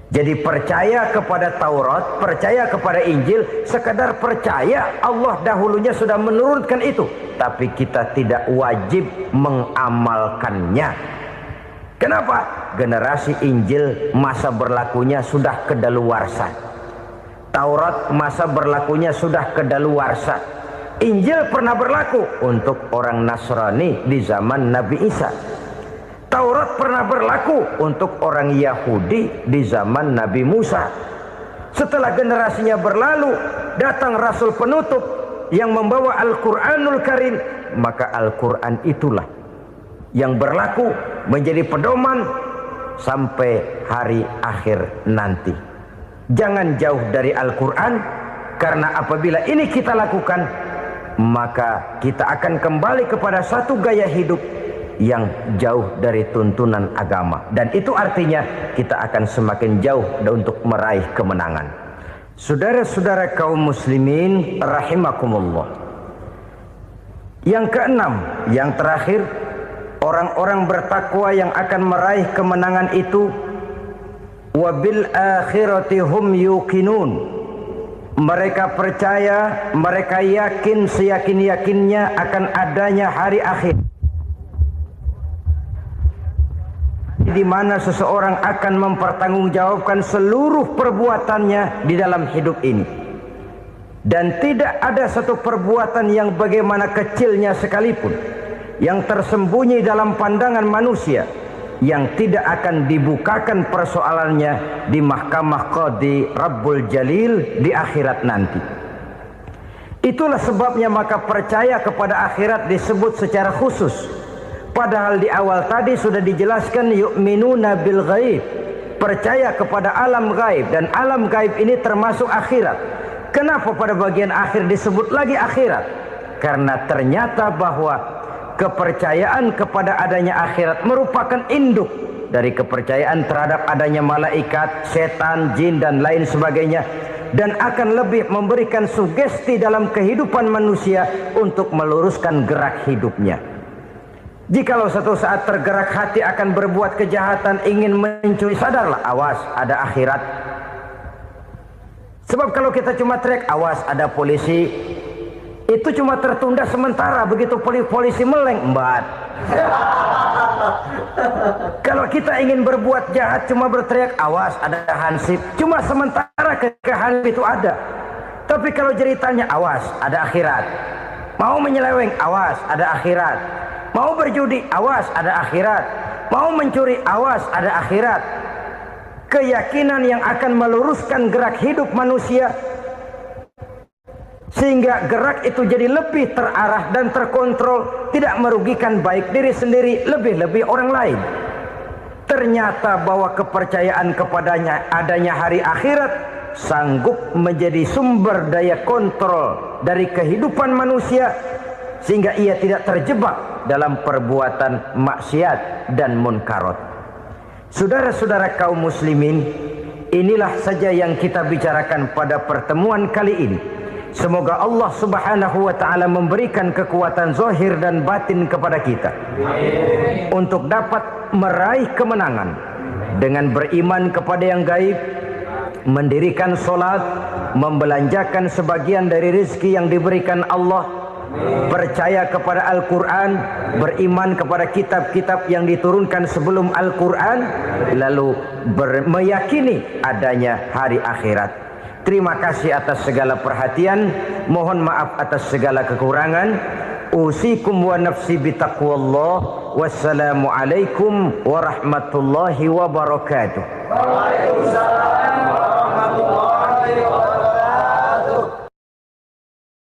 Jadi percaya kepada Taurat, percaya kepada Injil, sekadar percaya Allah dahulunya sudah menurunkan itu, tapi kita tidak wajib mengamalkannya. Kenapa? Generasi Injil masa berlakunya sudah kedaluarsa. Taurat masa berlakunya sudah kedaluarsa. Injil pernah berlaku untuk orang Nasrani di zaman Nabi Isa. Taurat pernah berlaku untuk orang Yahudi di zaman Nabi Musa. Setelah generasinya berlalu, datang Rasul penutup yang membawa Al-Quranul Karim, maka Al-Quran itulah yang berlaku menjadi pedoman sampai hari akhir nanti. Jangan jauh dari Al-Quran, karena apabila ini kita lakukan, maka kita akan kembali kepada satu gaya hidup yang jauh dari tuntunan agama, dan itu artinya kita akan semakin jauh untuk meraih kemenangan. Saudara-saudara kaum muslimin rahimakumullah. Yang keenam, yang terakhir, orang-orang bertakwa yang akan meraih kemenangan itu wabil akhirati hum yuqinun. Mereka percaya, mereka yakin seyakin-yakinnya akan adanya hari akhir, di mana seseorang akan mempertanggungjawabkan seluruh perbuatannya di dalam hidup ini. Dan tidak ada satu perbuatan yang bagaimana kecilnya sekalipun, yang tersembunyi dalam pandangan manusia, yang tidak akan dibukakan persoalannya di mahkamah Qadi Rabbul Jalil di akhirat nanti. Itulah sebabnya maka percaya kepada akhirat disebut secara khusus. Padahal di awal tadi sudah dijelaskan yu'minuna bil ghaib, percaya kepada alam gaib, dan alam gaib ini termasuk akhirat. Kenapa pada bagian akhir disebut lagi akhirat? Karena ternyata bahwa kepercayaan kepada adanya akhirat merupakan induk dari kepercayaan terhadap adanya malaikat, setan, jin dan lain sebagainya, dan akan lebih memberikan sugesti dalam kehidupan manusia untuk meluruskan gerak hidupnya. Jikalau satu saat tergerak hati akan berbuat kejahatan, ingin mencuri, sadarlah, awas ada akhirat. Sebab kalau kita cuma teriak awas ada polisi, itu cuma tertunda sementara, begitu polisi meleng embat. Kalau kita ingin berbuat jahat cuma berteriak awas ada hansip, cuma sementara ketika hansip itu ada. Tapi kalau ceritanya awas ada akhirat, mau menyeleweng awas ada akhirat, mau berjudi awas ada akhirat, mau mencuri awas ada akhirat. Keyakinan yang akan meluruskan gerak hidup manusia sehingga gerak itu jadi lebih terarah dan terkontrol, tidak merugikan baik diri sendiri, lebih-lebih orang lain. Ternyata bahwa kepercayaan kepadanya adanya hari akhirat sanggup menjadi sumber daya kontrol dari kehidupan manusia, sehingga ia tidak terjebak dalam perbuatan maksiat dan munkarat. Saudara-saudara kaum muslimin, inilah saja yang kita bicarakan pada pertemuan kali ini. Semoga Allah subhanahu wa ta'ala memberikan kekuatan zahir dan batin kepada kita untuk dapat meraih kemenangan dengan beriman kepada yang gaib, mendirikan solat, membelanjakan sebagian dari rezeki yang diberikan Allah, percaya kepada Al-Quran, beriman kepada kitab-kitab yang diturunkan sebelum Al-Quran, lalu meyakini adanya hari akhirat. Terima kasih atas segala perhatian, mohon maaf atas segala kekurangan. Usikum wa nafsi bitaqwallah. Wassalamualaikum warahmatullahi wabarakatuh.